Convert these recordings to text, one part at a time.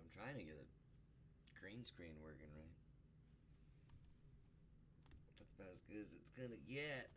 I'm trying to get the green screen working right. That's about as good as it's gonna get.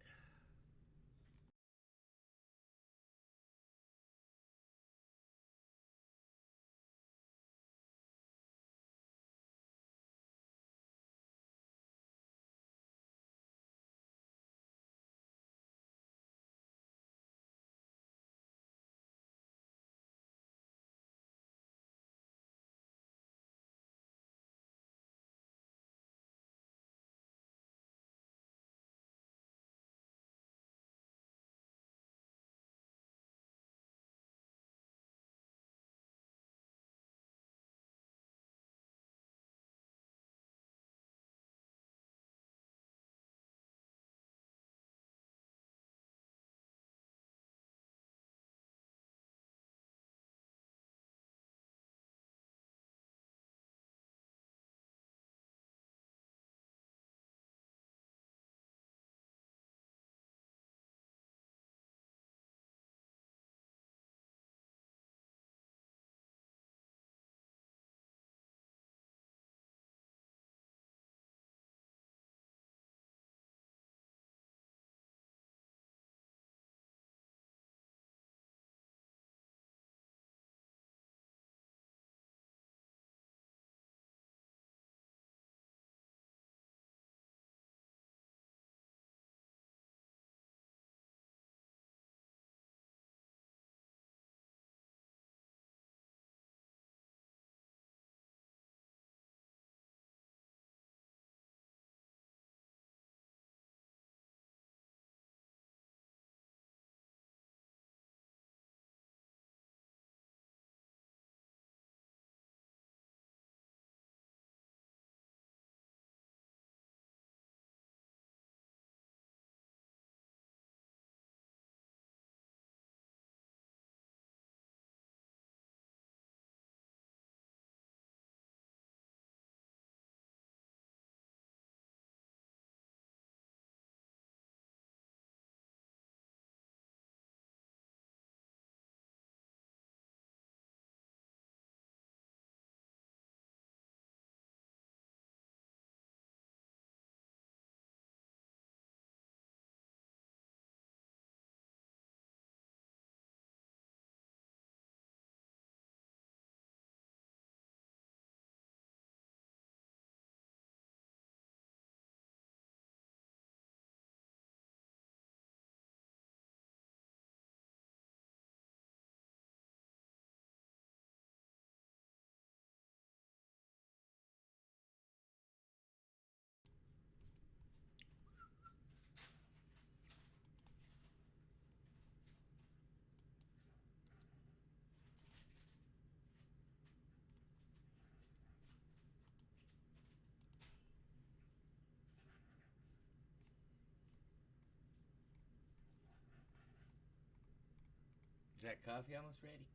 Is that coffee almost ready?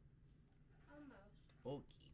Almost. Okay.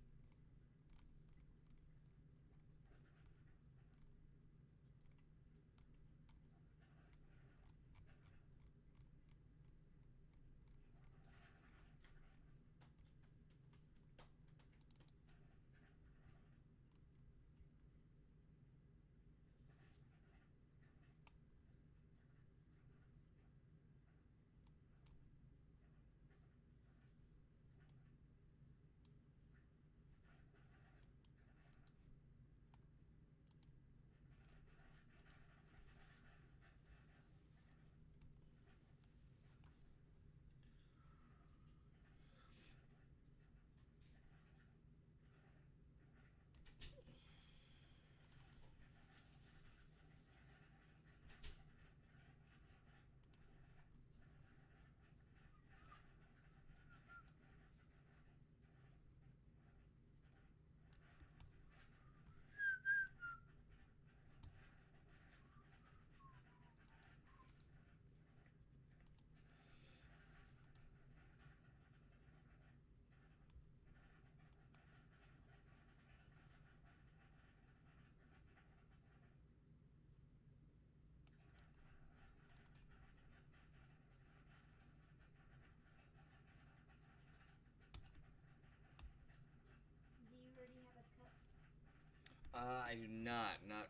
I do not. Not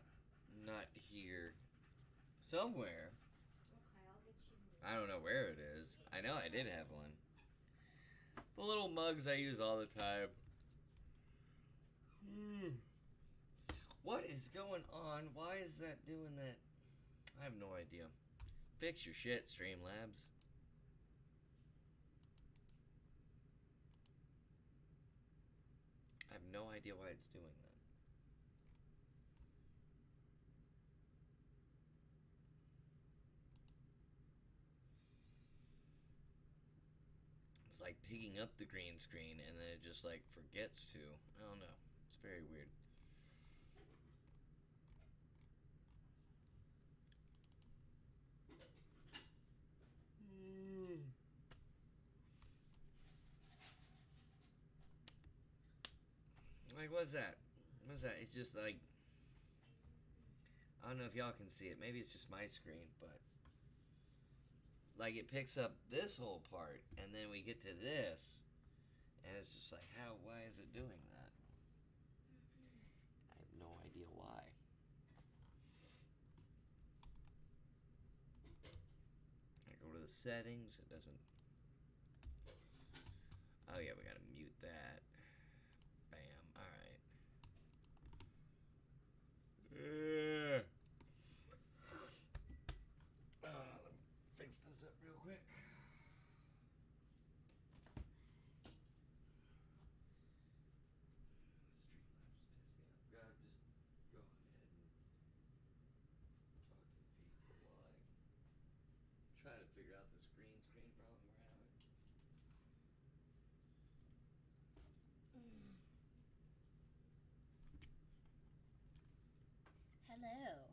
here. Somewhere. Okay, I'll get you one. I don't know where it is. I know I did have one. The little mugs I use all the time. What is going on? Why is that doing that? I have no idea. Fix your shit, Streamlabs. I have no idea why it's doing that. It's like picking up the green screen and then it just like forgets to. I don't know. It's very weird. Like, what's that? What's that? It's just like, I don't know if y'all can see it. Maybe it's just my screen, but like it picks up this whole part, and then we get to this, and it's just like, why is it doing that? I have no idea why. I go to the settings, it doesn't. Oh yeah, we gotta mute that. Bam, alright. Hold on, let me fix this up real quick. Streamlabs piss me off. God, just go ahead and talk to the people while I try to figure out this green screen problem we're having. Hello.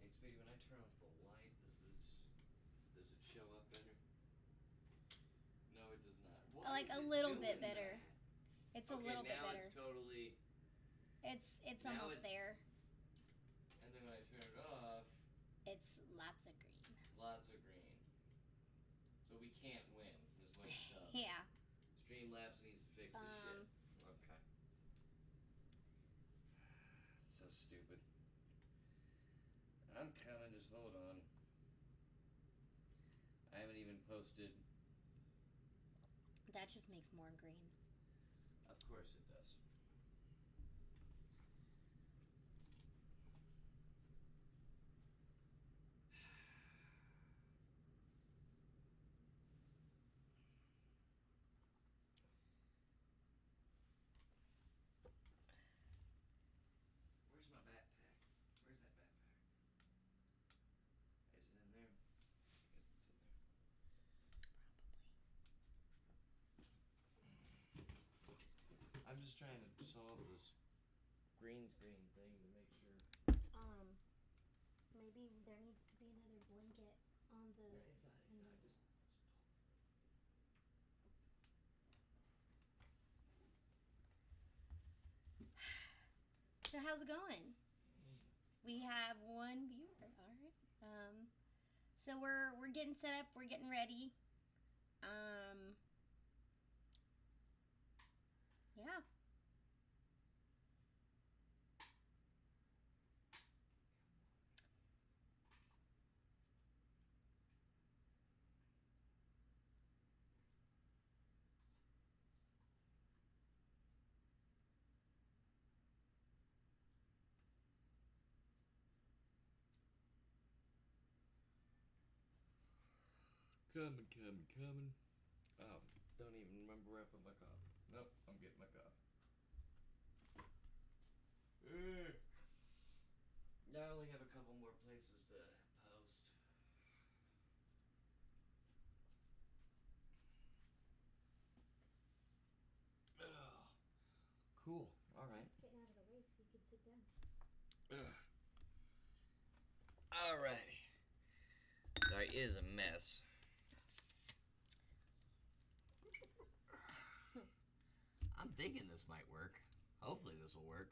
Hey, Speedy, when I turn off the light, does it show up better? No, it does not. Why Like is a it little doing bit better. that? It's a little bit now better. it's totally. It's now almost it's- there. And then when I turn it off, It's lots of green. lots of green. So we can't win, is what it's telling me. Yeah. Streamlabs needs to fix this shit. Okay. So stupid. I'm telling, just hold on. I haven't even posted. That just makes more green. Of course it does. Where's my backpack? Where's that backpack? Is it in there? I guess it's in there. I'm just trying to solve this green screen thing to make sure. Maybe there needs to be another blanket on the. It's not. Just. So how's it going? We have one viewer. All right. So we're getting set up. We're getting ready. Yeah. Coming. Oh, don't even remember where I put my coffee. Nope, I'm getting my coffee. I only have a couple more places to post. Oh, cool. All right. It's getting out of the way so you can sit down. Alrighty. Sorry, it is a mess. I'm thinking this might work. Hopefully this will work.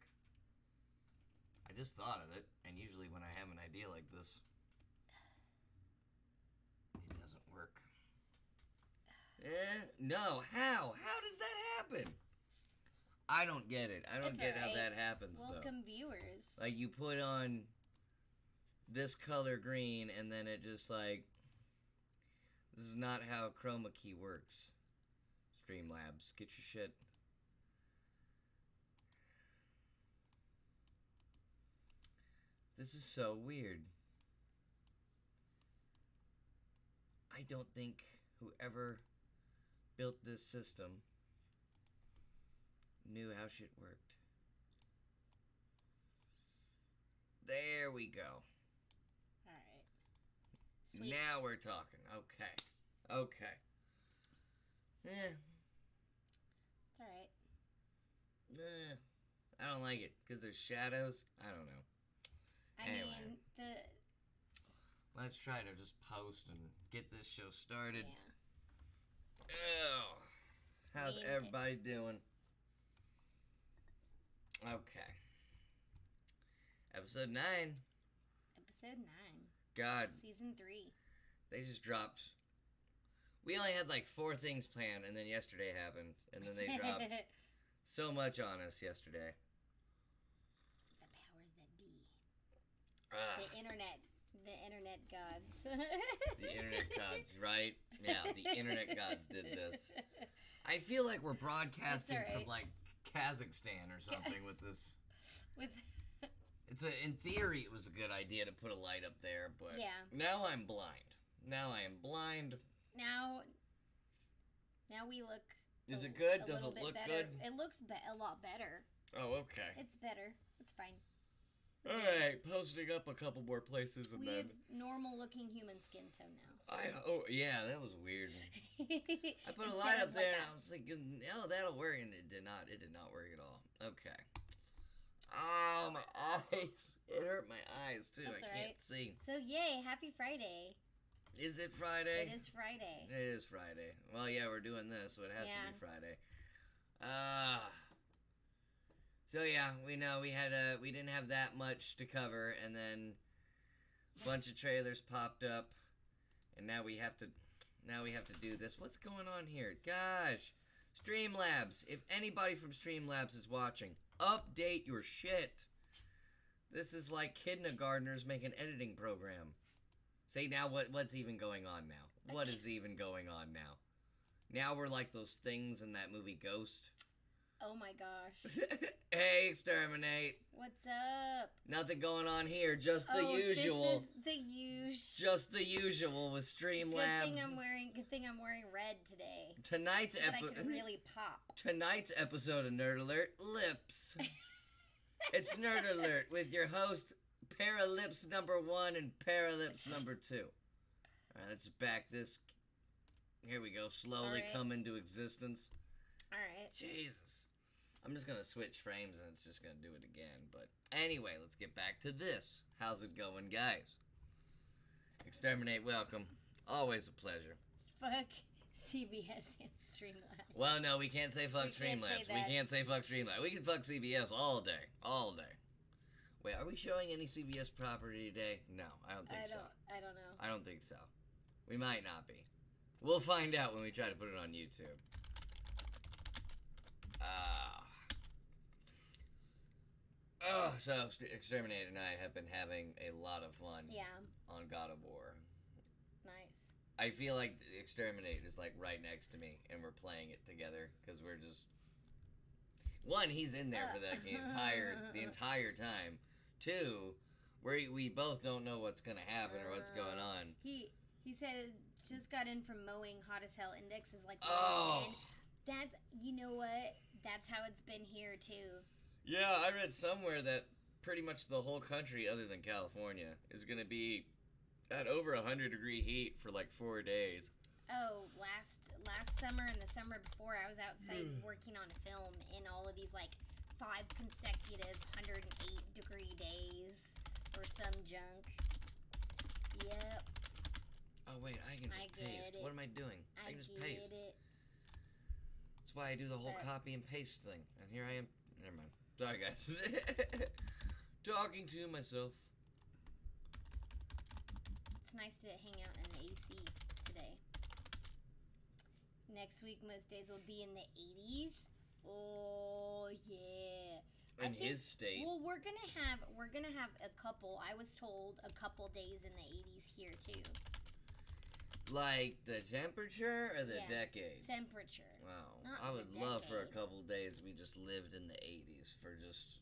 I just thought of it, and usually when I have an idea like this, it doesn't work. No, how? How does that happen? I don't get it. I don't It's get how alright. that happens, though. Welcome, viewers. Like, you put on this color green, and then it just, like... This is not how chroma key works. Streamlabs, get your shit. This is so weird. I don't think whoever built this system knew how shit worked. There we go. Alright. Sweet. Now we're talking. Okay. Okay. Eh. It's alright. I don't like it because there's shadows. I don't know. I Anyway. mean, Let's try to just post and get this show started. yeah. Ew. How's mean, everybody doing? Okay. Episode 9. Episode 9. God, Season 3. they just dropped. We only had like 4 things planned, and then yesterday happened, and then they dropped so much on us yesterday. The powers that be. Ah, The internet gods. the internet gods, right? Yeah, the internet gods did this. I feel like we're broadcasting That's all from right. like Kazakhstan or something with this. With In theory, it was a good idea to put a light up there, but Yeah. now I'm blind. Now I am blind. now we look. Is it good? a Does little it bit look better. good? It looks a lot better. Oh, okay. It's better. It's fine. All right, posting up a couple more places and We then. have normal looking human skin tone now. Oh yeah, that was weird. I put a light up there and I was thinking, oh, that'll work, and it did not. It did not work at all. Okay. Oh, my eyes. It hurt my eyes too. That's I all can't right. see. So yay, happy Friday. Is it Friday? It is Friday. It is Friday. Well, yeah, we're doing this, so it has to Yeah. be Friday. So yeah, we know we didn't have that much to cover, and then a bunch of trailers popped up, and now we have to do this. What's going on here? Gosh, Streamlabs. If anybody from Streamlabs is watching, update your shit. This is like kindergartners make an editing program. Say now what's even going on now? What is even going on now? Now we're like those things in that movie Ghost. Oh my gosh. Hey, Exterminate. What's up? Nothing going on here, just the Oh, usual. This is the usual. Just the usual with Streamlabs. Good thing I'm wearing red today. Tonight's So that I can really pop. Tonight's episode of Nerd Alert, Lips. It's Nerd Alert with your host, Paralips number 1 and Paralips number 2. Alright, let's back this. Here we go, slowly Alright. come into existence. Alright. Jesus. I'm just gonna switch frames and it's just gonna do it again. But anyway, let's get back to this. How's it going, guys? Exterminate, welcome. Always a pleasure. Fuck CBS and Streamlabs. Well, no, we can't say fuck We can't say Streamlabs. We that. can't say fuck Streamlabs. We can fuck CBS all day. All day. Wait, are we showing any CBS property today? No, I don't think so. I don't know. I don't think so. We might not be. We'll find out when we try to put it on YouTube. So Exterminator and I have been having a lot of fun Yeah. on God of War. Nice. I feel like Exterminate is like right next to me, and we're playing it together because we're just. One, he's in there for the entire time. Two, we both don't know what's gonna happen or what's going on. He said just got in from mowing. Hottest Hell Index is like 110. Oh. That's, you know what? That's how it's been here too. Yeah, I read somewhere that pretty much the whole country, other than California, is gonna be at over 100-degree heat for like 4 days. Oh, last summer and the summer before, I was outside working on a film in all of these like 5 consecutive 108-degree days or some junk. Yep. Oh wait, I can I just get paste. it. What am I doing? I can just paste. It. That's why I do the whole But- copy and paste thing. And here I am. Never mind. Sorry, guys. Talking to myself. It's nice to hang out in the AC today. Next week, most days will be in the 80s. in his state. Well, we're gonna have a couple. I was told a couple days in the 80s here too. Like the temperature or the Yeah. decade? Temperature. Wow. Not I the would love for a decade. couple days we just lived in the 80s for just,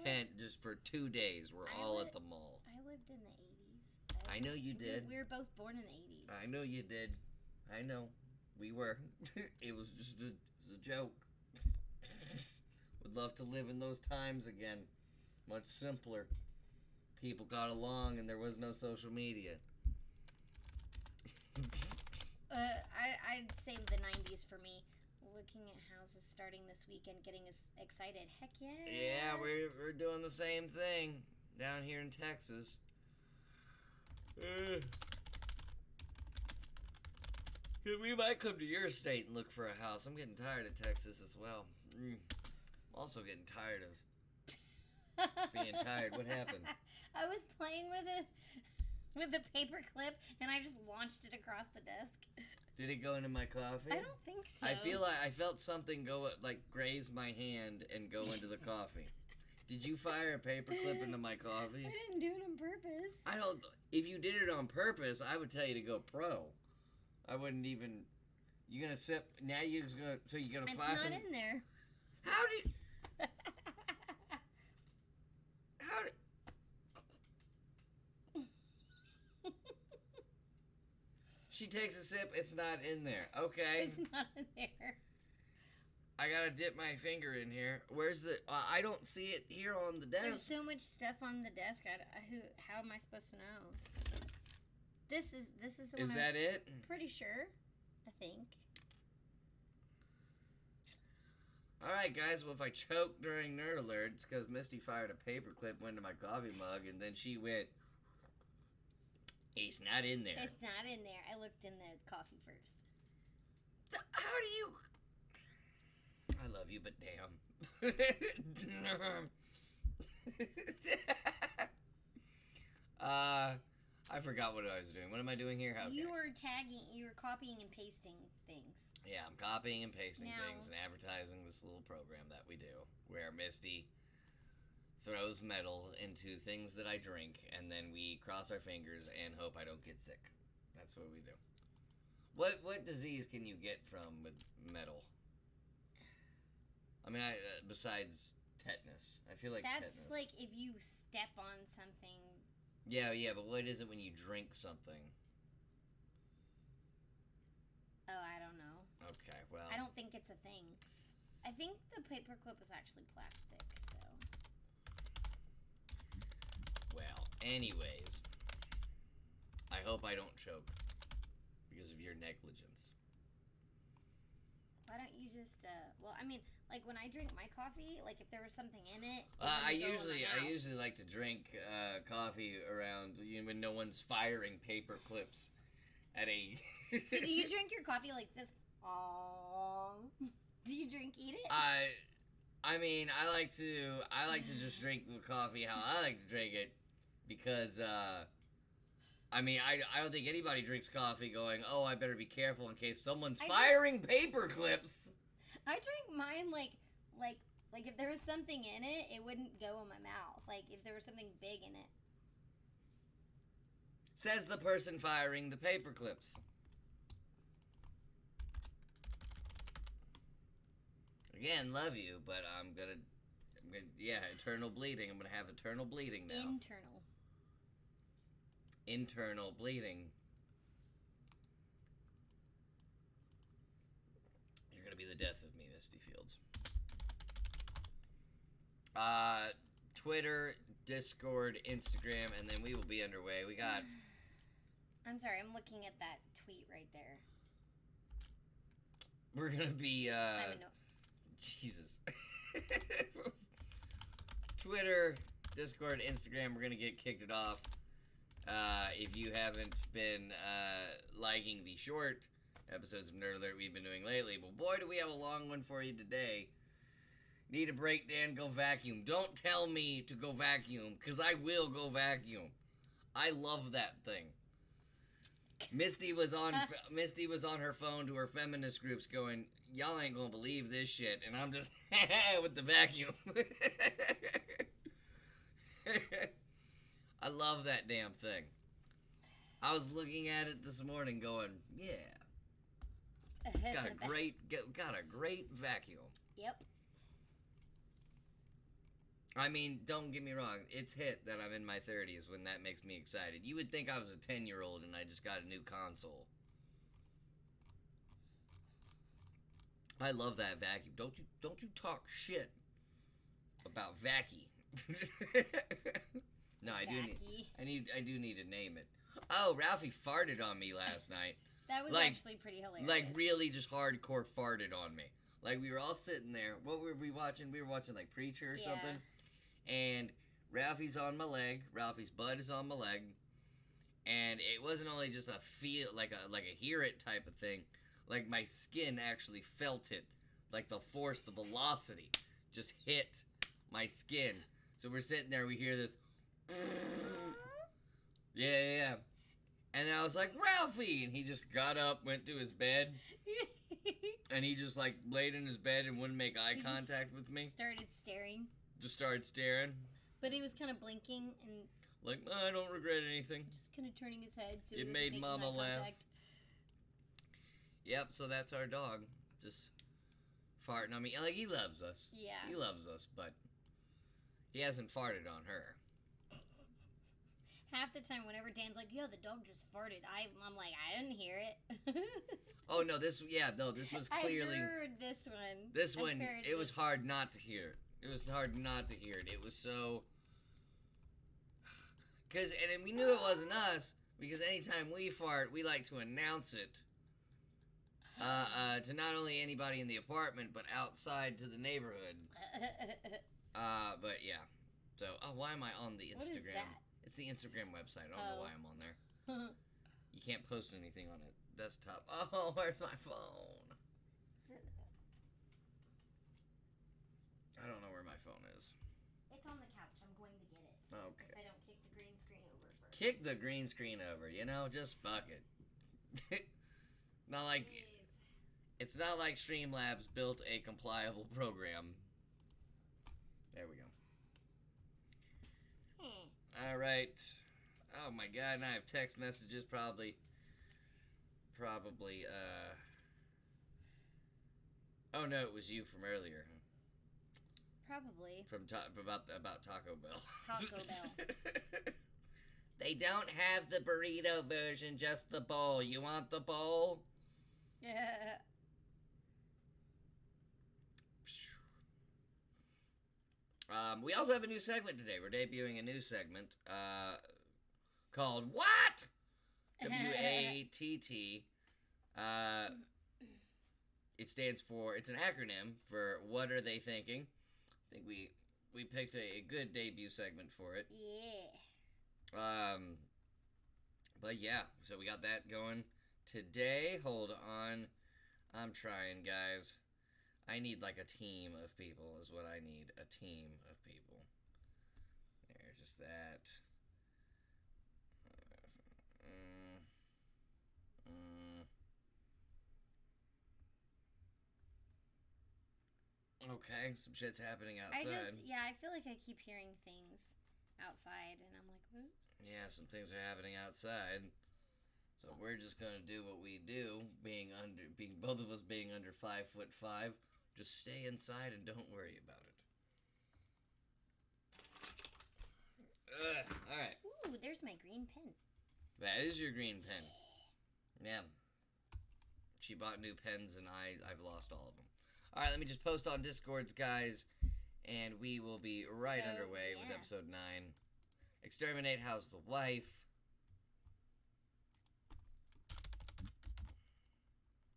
I just for 2 days. We're I all li- at the mall. lived in the 80s. I know you did. We were both born in the 80s. I know you did. I know. We were. It was just a joke. Would love to live in those times again. Much simpler. People got along and there was no social media. I'd say the 90s for me. Looking at houses starting this weekend, getting us excited. Heck yeah. Yeah, we're doing the same thing down here in Texas. We might come to your state and look for a house. I'm getting tired of Texas as well. I'm also getting tired of being tired. What happened? I was playing with a paper clip and I just launched it across the desk. Did it go into my coffee? I don't think so. I feel like I felt something go graze my hand and go into the coffee. Did you fire a paper clip into my coffee? I didn't do it on purpose. I don't. If you did it on purpose, I would tell you to go pro. I wouldn't even. You gonna sip? Now you're gonna. So you're gonna fire? It's not in there. How did? How did? She takes a sip. It's not in there. Okay. It's not in there. I gotta dip my finger in here. Where's the? I don't see it here on the desk. There's so much stuff on the desk. How am I supposed to know? This is the Is one that it? pretty sure. I think. All right, guys. Well, if I choke during Nerd Alert, it's because Misty fired a paperclip, went into my coffee mug, and then she went. It's not in there. It's not in there. I looked in the coffee first. How do you? I love you, but damn. I forgot what I was doing. What am I doing here? Okay. You were copying and pasting things. Yeah, I'm copying and pasting Now- things and advertising this little program that we do where Misty throws metal into things that I drink and then we cross our fingers and hope I don't get sick. That's what we do. What disease can you get from with metal? I mean, besides tetanus. I feel like That's tetanus. like if you step on something. Yeah, but what is it when you drink something? Oh, I don't know. Okay, well. I don't think it's a thing. I think the paperclip was actually plastic, so. Well, anyways. I hope I don't choke because of your negligence. Why don't you just, well, I mean, like when I drink my coffee, like if there was something in it. I usually like to drink coffee around when no one's firing paper clips at a. So do you drink your coffee like this? Aww. Do you eat it? I mean, I like to just drink the coffee how I like to drink it because I mean, I don't think anybody drinks coffee going, oh, I better be careful in case someone's firing paper clips. I drink mine like if there was something in it, it wouldn't go in my mouth. Like if there was something big in it. Says the person firing the paper clips. Again, love you, but I'm gonna eternal bleeding. I'm gonna have eternal bleeding now. Internal bleeding. You're gonna be the death of me, Misty Fields. Twitter, Discord, Instagram, and then we will be underway. We got. I'm sorry, I'm looking at that tweet right there. We're gonna be. I don't know. Jesus. Twitter, Discord, Instagram. We're gonna get kicked it off. If you haven't been liking the short episodes of Nerd Alert we've been doing lately, but boy, do we have a long one for you today. Need a break, Dan? Go vacuum. Don't tell me to go vacuum, because I will go vacuum. I love that thing. Misty was on her phone to her feminist groups going, y'all ain't gonna believe this shit, and I'm just with the vacuum. I love that damn thing. I was looking at it this morning going, yeah. Got a great vacuum. Yep. I mean, don't get me wrong. It's hit that I'm in my 30s when that makes me excited. You would think I was a 10-year-old and I just got a new console. I love that vacuum. Don't you talk shit about Vacky. No, I do need to name it. Oh, Ralphie farted on me last night. That was actually pretty hilarious. Like, really just hardcore farted on me. Like, we were all sitting there. What were we watching? We were watching, like, Preacher or something. And Ralphie's on my leg. Ralphie's butt is on my leg. And it wasn't only just a feel, like a hear it type of thing. Like, my skin actually felt it. Like, the force, the velocity just hit my skin. So we're sitting there, we hear this. Yeah. And I was like, Ralphie! And he just got up, went to his bed. And he just, like, laid in his bed and wouldn't make eye contact with me. Just started staring. But he was kind of blinking and... Like, I don't regret anything. Just kind of turning his head so it made Mama laugh. Yep, so that's our dog. Just farting on me. Like, he loves us. Yeah. He loves us, but he hasn't farted on her. Half the time, whenever Dan's like, yeah, the dog just farted, I'm like, I didn't hear it. Oh, no, this was clearly... I heard this one. This one, it was hard not to hear. It was hard not to hear it. It was so... And we knew it wasn't us, because anytime we fart, we like to announce it. To not only anybody in the apartment, but outside to the neighborhood. But yeah. So, why am I on the Instagram? What is that? It's the Instagram website. I don't know why I'm on there. You can't post anything on it. Desktop. Oh, where's my phone? I don't know where my phone is. It's on the couch. I'm going to get it. Okay. If I don't kick the green screen over first. Kick the green screen over, just fuck it. Not like... It's not like Streamlabs built a compliable program. There we go. Alright. Oh my god, now I have text messages probably, oh no, it was you from earlier. Probably. About Taco Bell. Taco Bell. They don't have the burrito version, just the bowl. You want the bowl? Yeah. We also have a new segment today. We're debuting a new segment called What? WATT. It stands for, it's an acronym for What Are They Thinking? I think we picked a good debut segment for it. Yeah. But yeah, so we got that going today. Hold on. I'm trying, guys. I need like a team of people is what I need. A team of people. There's just that. Okay, some shit's happening outside. I feel like I keep hearing things outside, and I'm like, what? Yeah, some things are happening outside. So we're just gonna do what we do, being both of us being under 5'5". Just stay inside and don't worry about it. Alright. Ooh, there's my green pen. That is your green pen. Yeah. She bought new pens and I've lost all of them. Alright, let me just post on Discords, guys. And we will be underway with episode 9. Exterminate How's the Wife.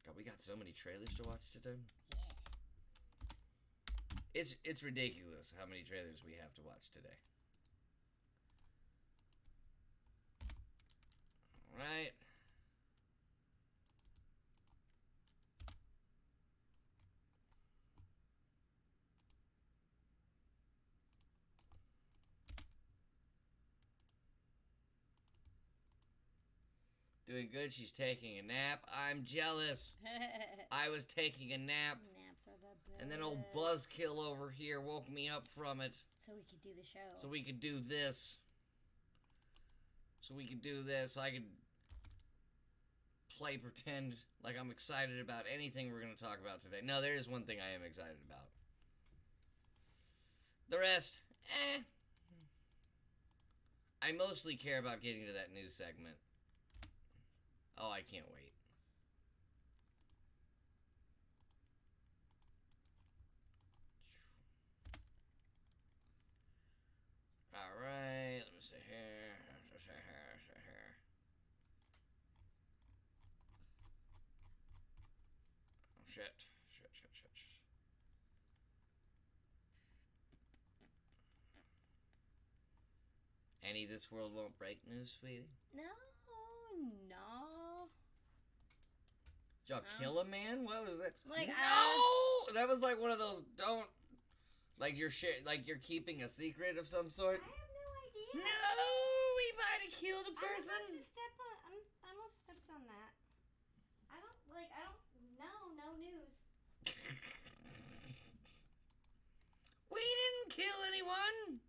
God, we got so many trailers to watch today. Yeah. It's ridiculous how many trailers we have to watch today. Alright. Doing good. She's taking a nap. I'm jealous. I was taking a nap, Naps are the best. and then old Buzzkill over here woke me up from it. So we could do the show. So we could do this. So I could play pretend like I'm excited about anything we're going to talk about today. No, there is one thing I am excited about. The rest, I mostly care about getting to that news segment. Oh, I can't wait. Alright, let me see here. Oh, shit. Any This World Won't Break news, sweetie? No. Did y'all kill a man? What was that? Like, no! That was like one of those don't... Like you're keeping a secret of some sort? I have no idea. No! We might have killed a person! I almost stepped on that. I don't know. No news. We didn't kill anyone!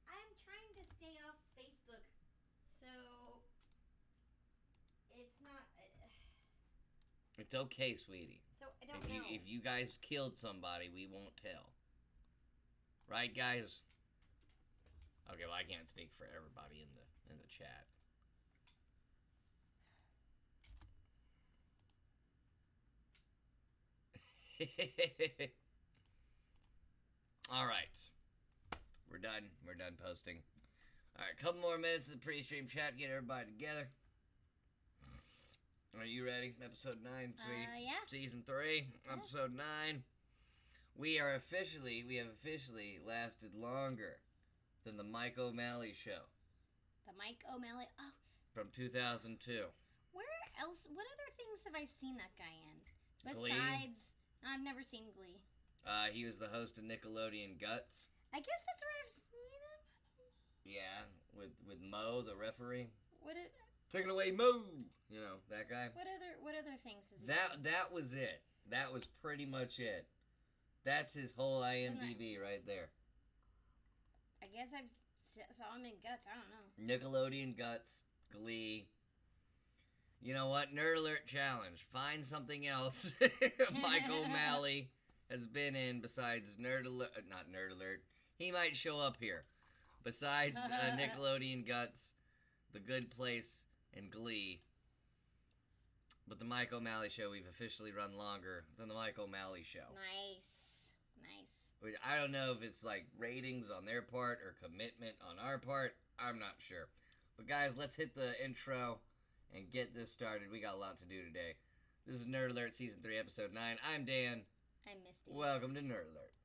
I'm trying to stay off Facebook, so it's not. It's okay, sweetie. So I don't know. If you guys killed somebody, we won't tell. Right, guys? Okay, well, I can't speak for everybody in the chat. All right. We're done. We're done posting. All right, a couple more minutes of the pre-stream chat. Get everybody together. Are you ready? Episode 9, sweetie. Yeah. Season 3, episode 9. We have officially lasted longer than the Mike O'Malley show. The Mike O'Malley. Oh. From 2002. Where else? What other things have I seen that guy in? Glee. Besides, I've never seen Glee. He was the host of Nickelodeon Guts. I guess that's where I've seen him. Yeah, with Mo, the referee. Take it away, Mo! You know, that guy. What other things has he That was it. That was pretty much it. That's his whole IMDb right there. I guess I saw him in Guts. I don't know. Nickelodeon Guts, Glee. You know what? Nerd Alert Challenge. Find something else Mike O'Malley has been in besides Nerd Alert. Not Nerd Alert. He might show up here. Besides Nickelodeon Guts, The Good Place, and Glee. But the Mike O'Malley show, we've officially run longer than the Mike O'Malley show. Nice. Which I don't know if it's like ratings on their part or commitment on our part. I'm not sure. But guys, let's hit the intro and get this started. We got a lot to do today. This is Nerd Alert Season 3, Episode 9. I'm Dan. I'm Misty. Welcome to Nerd Alert.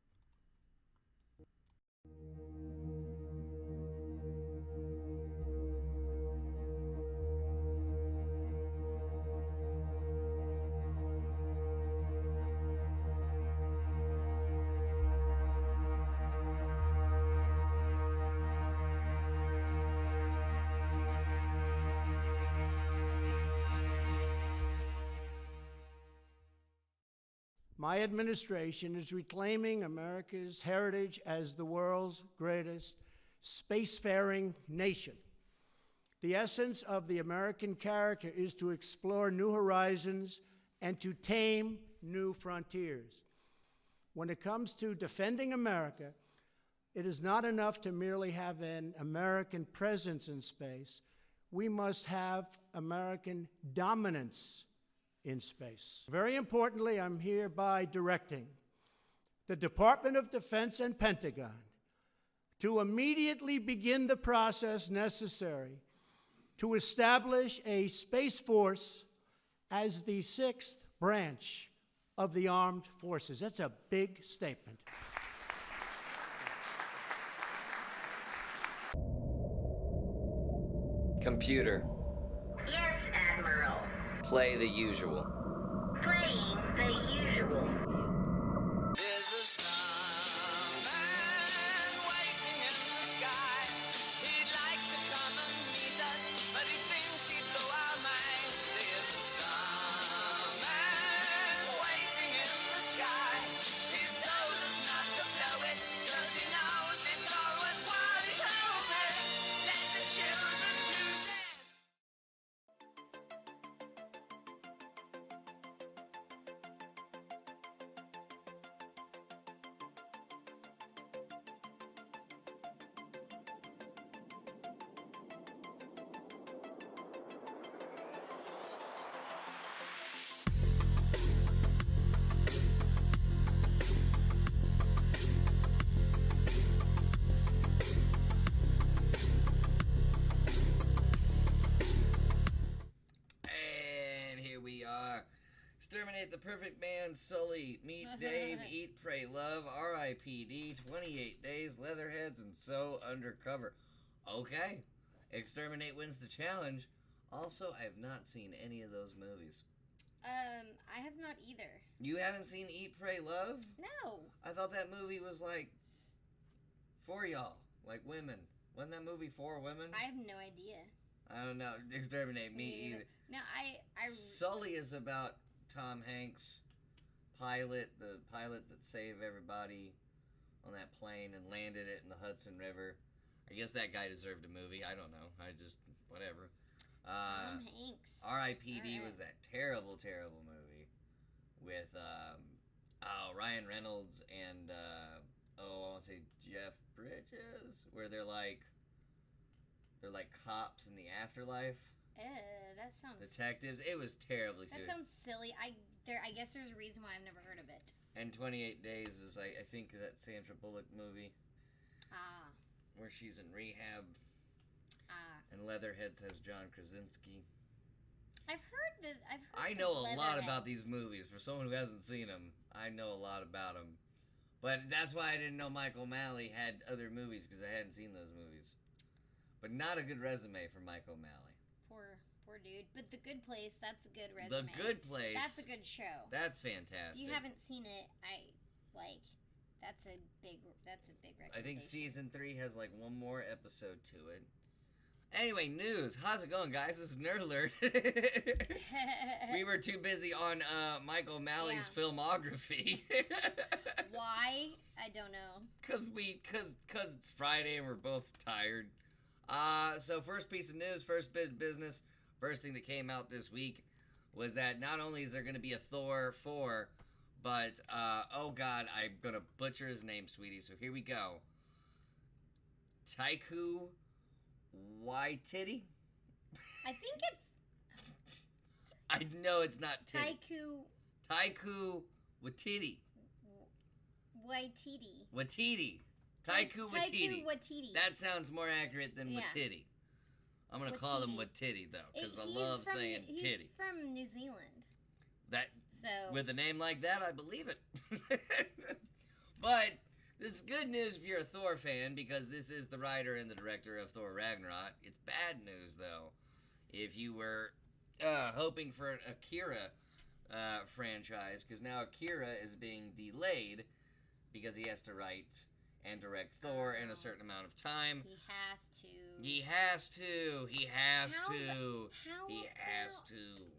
My administration is reclaiming America's heritage as the world's greatest spacefaring nation. The essence of the American character is to explore new horizons and to tame new frontiers. When it comes to defending America, it is not enough to merely have an American presence in space. We must have American dominance in space. Very importantly, I'm hereby directing the Department of Defense and Pentagon to immediately begin the process necessary to establish a Space Force as the 6th branch of the armed forces. That's a big statement. Computer, Yes, Admiral. play the usual. Playing the usual. There's a snowman waiting in the sky. He'd like to come and meet us, but he thinks he'd blow our minds. Exterminate the Perfect Man, Sully, Meet Dave, Eat, Pray, Love, R.I.P.D., 28 Days, Leatherheads, and So Undercover. Okay. Exterminate wins the challenge. Also, I have not seen any of those movies. I have not either. You haven't seen Eat, Pray, Love? No. I thought that movie was like for y'all, like women. Wasn't that movie for women? I have no idea. I don't know. Exterminate me either. No, I Sully is about Tom Hanks, the pilot that saved everybody on that plane and landed it in the Hudson River. I guess that guy deserved a movie. I don't know. Whatever. Tom Hanks. R.I.P.D. Alright. was that terrible, terrible movie with Ryan Reynolds and I want to say Jeff Bridges, where they're like cops in the afterlife, That sounds detectives. It was terribly That serious. sounds silly. I guess there's a reason why I've never heard of it. And 28 Days is I think that Sandra Bullock movie Ah. where she's in rehab. And Leatherheads has John Krasinski. I've heard I of know a lot Leatherheads. about these movies. For someone who hasn't seen them, I know a lot about them. But that's why I didn't know Michael O'Malley had other movies, because I hadn't seen those movies. But not a good resume for Michael O'Malley. Poor dude. But The Good Place, that's a good resume. The Good Place. That's a good show. That's fantastic. If you haven't seen it, that's a big recommendation. I think season 3 has like one more episode to it. Anyway, news. How's it going, guys? This is Nerd Alert. We were too busy on Michael O'Malley's filmography. Why? I don't know. Cause it's Friday and we're both tired. So first piece of news, first bit of business, first thing that came out this week was that not only is there going to be a Thor 4, but oh god, I'm gonna butcher his name, sweetie. So here we go. Taika Waititi. I think it's I know it's not titty. Taika Waititi. Waititi. Taika Waititi. Waititi. That sounds more accurate than Yeah. Waititi. I'm gonna call him Waititi. Waititi though, because I He's love from- saying he's titty. from New Zealand. That So with a name like that, I believe it. But this is good news if you're a Thor fan, because this is the writer and the director of Thor Ragnarok. It's bad news though if you were hoping for an Akira franchise, because now Akira is being delayed because he has to write and direct Thor in a certain amount of time. he has to. He has to. He has How's to. that- how He has about- to.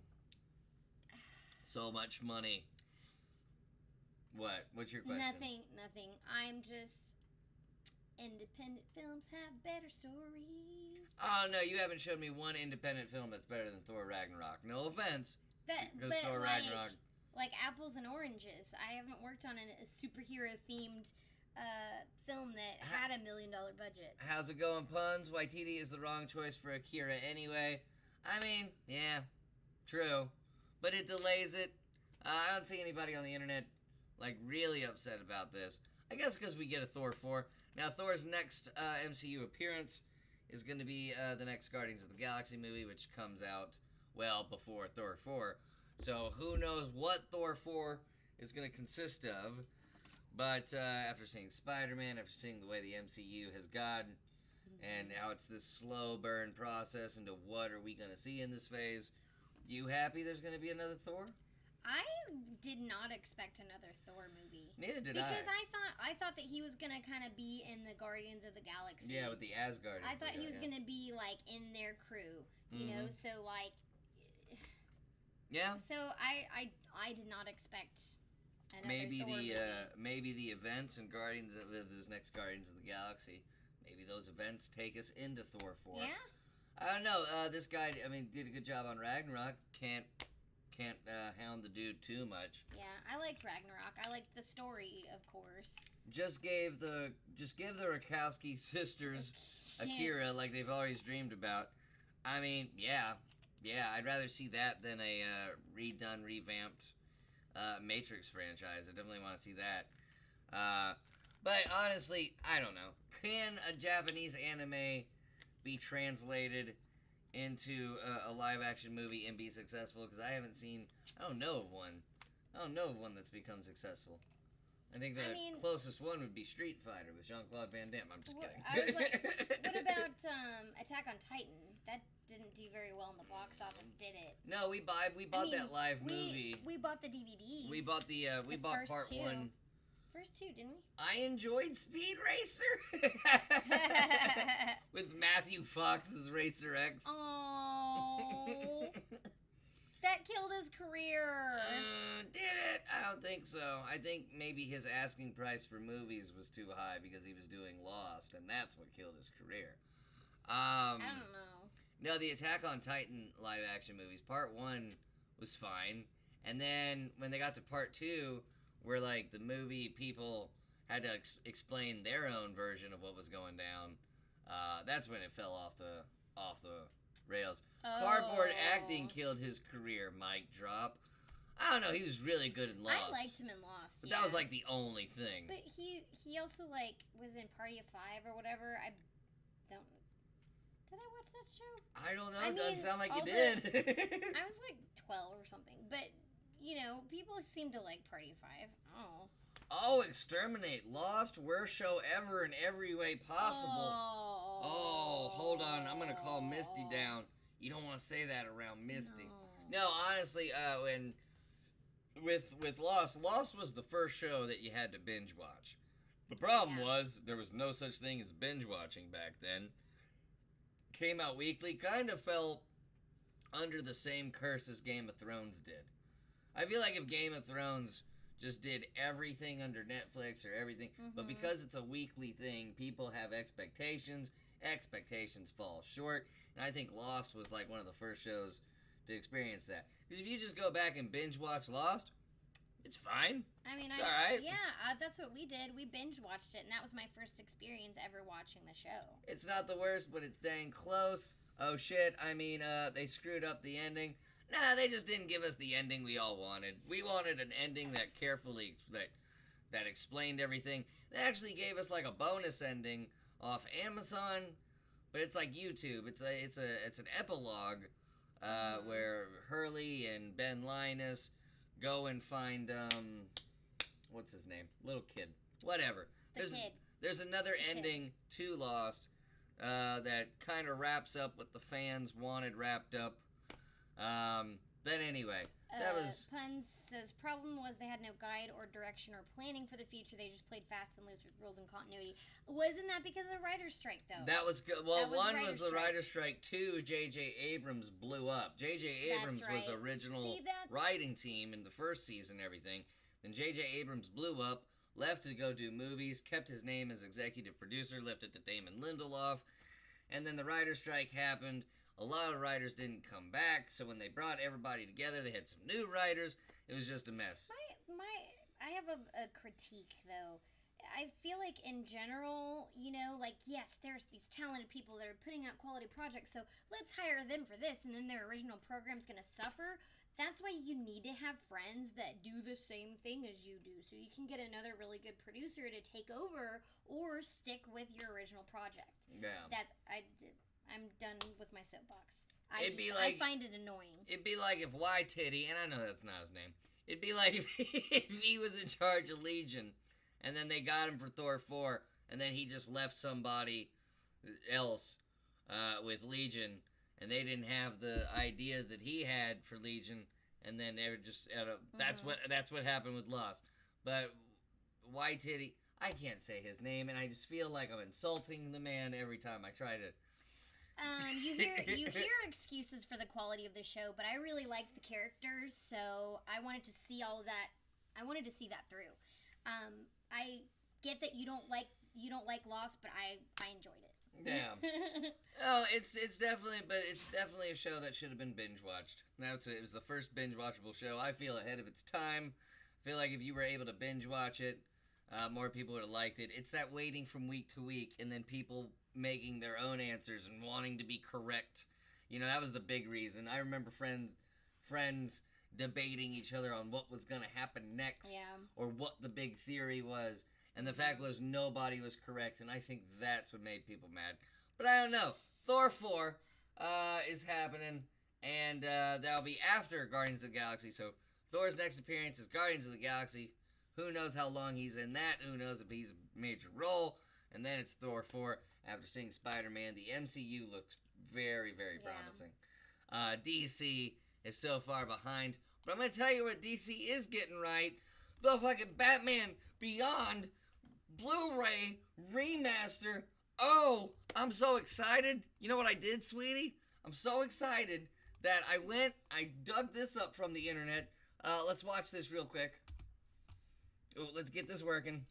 So much money. What? What's your question? Nothing. I'm just independent films have better stories. Oh no, you haven't showed me one independent film that's better than Thor Ragnarok. No offense, because But Thor Ragnarok. like apples and oranges. I haven't worked on a superhero themed film that had $1 million budget. How's it going, puns? Waititi is the wrong choice for Akira anyway. I mean, yeah, true, but it delays it. I don't see anybody on the internet like really upset about this. I guess because we get a Thor 4. Now Thor's next MCU appearance is going to be the next Guardians of the Galaxy movie, which comes out well before Thor 4. So who knows what Thor 4 is going to consist of. But after seeing Spider-Man, after seeing the way the MCU has gone, and how it's this slow burn process into what are we going to see in this phase, you happy there's going to be another Thor? I did not expect another Thor movie. Neither did Because I thought that he was gonna kind of be in the Guardians of the Galaxy. Yeah, with the Asgardians. I thought he was gonna be like in their crew, you know. So like, Yeah. so I did not expect another Maybe Thor movie. maybe the events and Guardians of this next Guardians of the Galaxy, maybe those events take us into Thor 4. Yeah. I don't know. This guy, I mean, did a good job on Ragnarok. Can't hound the dude too much. Yeah, I liked Ragnarok. I liked the story, of course. Just give the Rakowski sisters Akira like they've always dreamed about. I mean, yeah, I'd rather see that than a redone, revamped Matrix franchise. I definitely want to see that. But honestly, I don't know. Can a Japanese anime be translated into a live action movie and be successful? Because I don't know of one I don't know of one that's become successful. I think the I mean- closest one would be Street Fighter with Jean-Claude Van Damme. I'm just kidding. I was like, what about Attack on Titan? That didn't do very well in the box office, did it? No, we bought I mean, that live movie. We bought the DVDs. We bought the we The bought first part two. 1. First two, didn't we? I enjoyed Speed Racer with Matthew Fox as Racer X. Oh, that killed his career. Did it? I don't think so. I think maybe his asking price for movies was too high because he was doing Lost, and that's what killed his career. I don't know. No, the Attack on Titan live action movies, part 1 was fine. And then when they got to part 2, where like the movie people had to explain their own version of what was going down, that's when it fell off the rails. Cardboard acting killed his career, mic drop. I don't know, he was really good in Lost. I liked him in Lost. But yeah. that was like the only thing. But he also like was in Party of Five or whatever. I don't. Did I watch that show? I don't know, I it doesn't mean, sound like you all did. I was like 12 or something. But you know, people seem to like Party of Five. Oh. Oh, Exterminate. Lost, worst show ever in every way possible. Oh, hold on. I'm going to call Misty down. You don't want to say that around Misty. No, honestly, with Lost was the first show that you had to binge watch. The problem was there was no such thing as binge watching back then. Came out weekly, kind of fell under the same curse as Game of Thrones did. I feel like if Game of Thrones just did everything under Netflix or everything, but because it's a weekly thing, people have expectations fall short, and I think Lost was like one of the first shows to experience that. Because if you just go back and binge watch Lost, it's fine. I mean, It's alright. Yeah, that's what we did. We binge watched it, and that was my first experience ever watching the show. It's not the worst, but it's dang close. Oh shit, I mean, they screwed up the ending. Nah, they just didn't give us the ending we all wanted. We wanted an ending that carefully, that explained everything. They actually gave us like a bonus ending off Amazon, but it's like YouTube. It's an epilogue, where Hurley and Ben Linus go and find, what's his name? Little kid. Whatever. There's another ending to Lost, that kind of wraps up what the fans wanted wrapped up. But anyway, that was... Puns says, problem was they had no guide or direction or planning for the future. They just played fast and loose with rules and continuity. Wasn't that because of the writer's strike, though? That was good. Well, That was one writer's was the strike. writer's strike. 2, J.J. Abrams blew up. J.J. Abrams was right. original See, that- writing team in the first season and everything. Then J.J. Abrams blew up, left to go do movies, kept his name as executive producer, left it to Damon Lindelof. And then the writer's strike happened. A lot of writers didn't come back, so when they brought everybody together, they had some new writers. It was just a mess. I have a critique, though. I feel like in general, you know, like, yes, there's these talented people that are putting out quality projects, so let's hire them for this, and then their original program's going to suffer. That's why you need to have friends that do the same thing as you do, so you can get another really good producer to take over or stick with your original project. Yeah. I'm done with my soapbox. I find it annoying. It'd be like if Y-Titty, and I know that's not his name, it'd be like if he was in charge of Legion, and then they got him for Thor 4, and then he just left somebody else with Legion, and they didn't have the ideas that he had for Legion, and then they were just that's what happened with Lost. But Y-Titty, I can't say his name, and I just feel like I'm insulting the man every time I try to. You hear excuses for the quality of the show, but I really liked the characters, so I wanted to see all of that. I wanted to see that through. I get that you don't like Lost, but I enjoyed it. Yeah. Oh, it's definitely a show that should have been binge watched. It was the first binge watchable show. I feel ahead of its time. I feel like if you were able to binge watch it, more people would have liked it. It's that waiting from week to week, and then people making their own answers and wanting to be correct. You know, that was the big reason. I remember friends debating each other on what was going to happen next, or what the big theory was, and the fact was nobody was correct, and I think that's what made people mad. But I don't know. Thor 4 is happening, and that'll be after Guardians of the Galaxy, so Thor's next appearance is Guardians of the Galaxy. Who knows how long he's in that? Who knows if he's a major role? And then it's Thor 4. After seeing Spider-Man, the MCU looks very, very Yeah. promising. DC is so far behind. But I'm going to tell you what DC is getting right. The fucking Batman Beyond Blu-ray remaster. Oh, I'm so excited. You know what I did, sweetie? I'm so excited that I dug this up from the internet. Let's watch this real quick. Oh, let's get this working.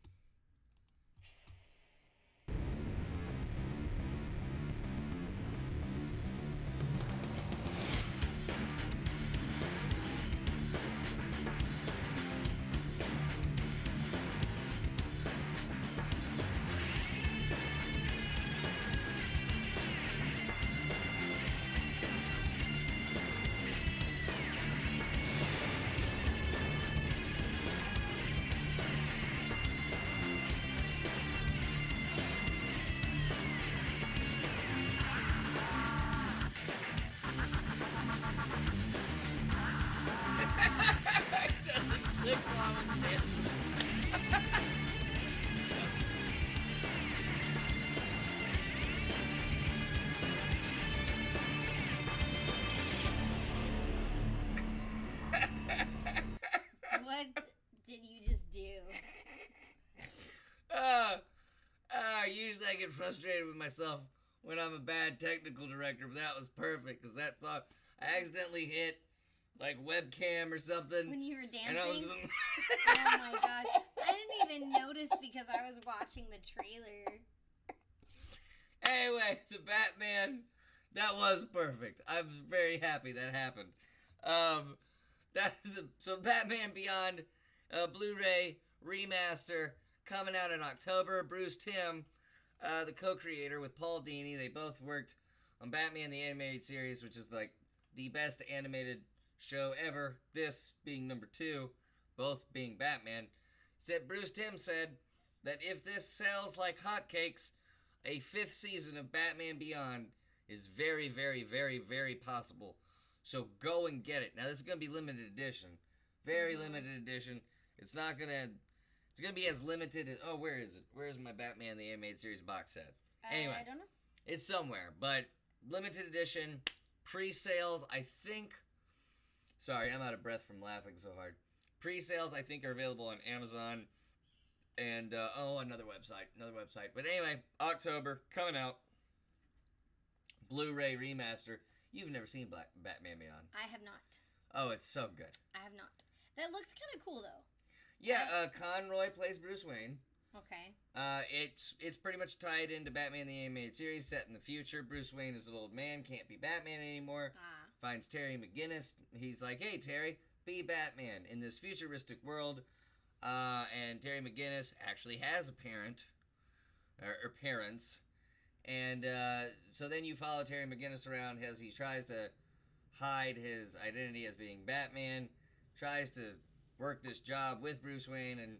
What did you just do? Usually I get frustrated with myself when I'm a bad technical director, but that was perfect because that song I accidentally hit like webcam or something. When you were and I was dancing? Oh my gosh. I didn't even notice because I was watching the trailer. Anyway, the Batman, that was perfect. I'm very happy that happened. So Batman Beyond Blu-ray remaster coming out in October. Bruce Timm, the co-creator with Paul Dini, they both worked on Batman the Animated Series, which is like the best animated show ever. This being number 2, both being Batman. Bruce Timm said that if this sells like hotcakes, a 5th season of Batman Beyond is very, very, very, very possible. So go and get it. Now this is gonna be limited edition, very limited edition. It's not gonna. It's gonna be as limited as. Oh, where is it? Where's my Batman the Animated Series box set? Anyway, I don't know. it's somewhere, but limited edition, pre-sales. I think. Sorry, I'm out of breath from laughing so hard. Pre-sales, I think, are available on Amazon, and another website. But anyway, October coming out. Blu-ray remaster. You've never seen Batman Beyond. I have not. Oh, it's so good. I have not. That looks kind of cool though. Yeah, Conroy plays Bruce Wayne. Okay. It's pretty much tied into Batman the Animated Series, set in the future. Bruce Wayne is an old man, can't be Batman anymore. Finds Terry McGinnis. He's like, hey, Terry, be Batman in this futuristic world. And Terry McGinnis actually has a parent, or parents. And so then you follow Terry McGinnis around as he tries to hide his identity as being Batman, tries to work this job with Bruce Wayne, and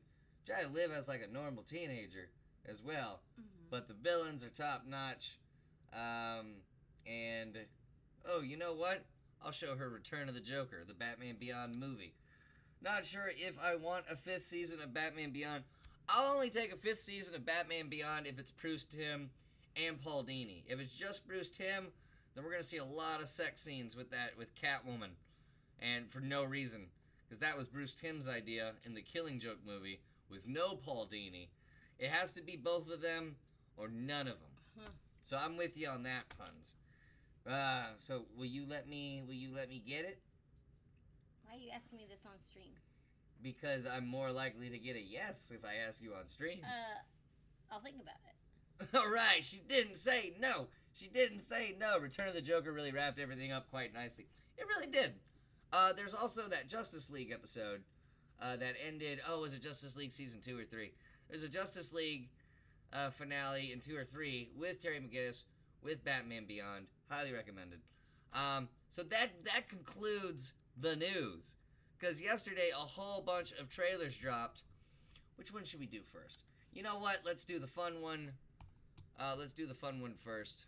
try to live as like a normal teenager as well. But the villains are top notch. And, oh, you know what? I'll show her Return of the Joker, the Batman Beyond movie. Not sure if I want a 5th season of Batman Beyond. I'll only take a 5th season of Batman Beyond if it's Bruce Timm and Paul Dini. If it's just Bruce Timm, then we're going to see a lot of sex scenes with Catwoman. And for no reason. Because that was Bruce Timm's idea in the Killing Joke movie with no Paul Dini. It has to be both of them or none of them. So I'm with you on that, puns. So will you let me get it? Why are you asking me this on stream? Because I'm more likely to get a yes if I ask you on stream. I'll think about it. All right, she didn't say no. She didn't say no. Return of the Joker really wrapped everything up quite nicely. It really did. There's also that Justice League episode that ended. Oh, was it Justice League season 2 or 3? There's a Justice League finale in 2 or 3 with Terry McGinnis with Batman Beyond. Highly recommended. So that concludes the news. Because yesterday a whole bunch of trailers dropped. Which one should we do first? You know what? Let's do the fun one. Let's do the fun one first.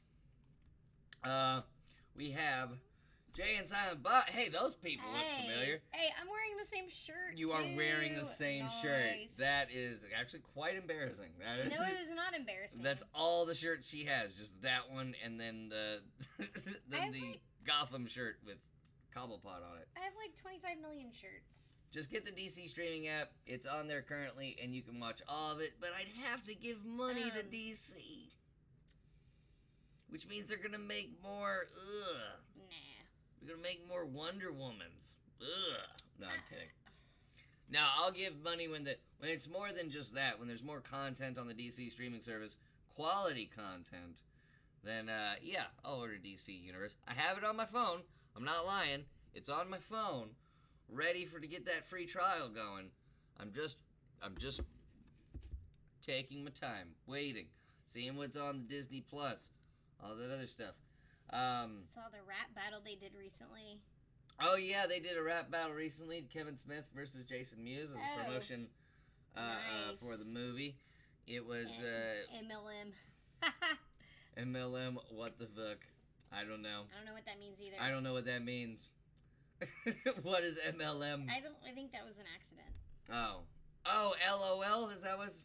We have Jay and Silent Bob. Hey, those people look familiar. Hey, I'm wearing the same shirt. You are wearing the too. same shirt. Nice. That is actually quite embarrassing. That is, No, it is not embarrassing. That's all the shirts she has. Just that one, and then the I have, the like- Gotham shirt with Cobblepot on it. I have like 25 million shirts. Just get the DC streaming app. It's on there currently, and you can watch all of it. But I'd have to give money to DC, which means they're gonna make more. Nah. They're gonna make more Wonder Womans. No, I'm kidding. No, I'll give money when it's more than just that. When there's more content on the DC streaming service, quality content, then yeah, I'll order DC Universe. I have it on my phone. I'm not lying. It's on my phone, ready to get that free trial going. I'm just taking my time, waiting, seeing what's on the Disney Plus, all that other stuff. Saw the rap battle they did recently. Oh yeah, they did a rap battle recently. Kevin Smith versus Jason Mewes as a promotion nice. for the movie. It was MLM. MLM. What the fuck? I don't know. I don't know what that means either. I don't know what that means. What is MLM? I think that was an accident. Oh, LOL. Is that what's?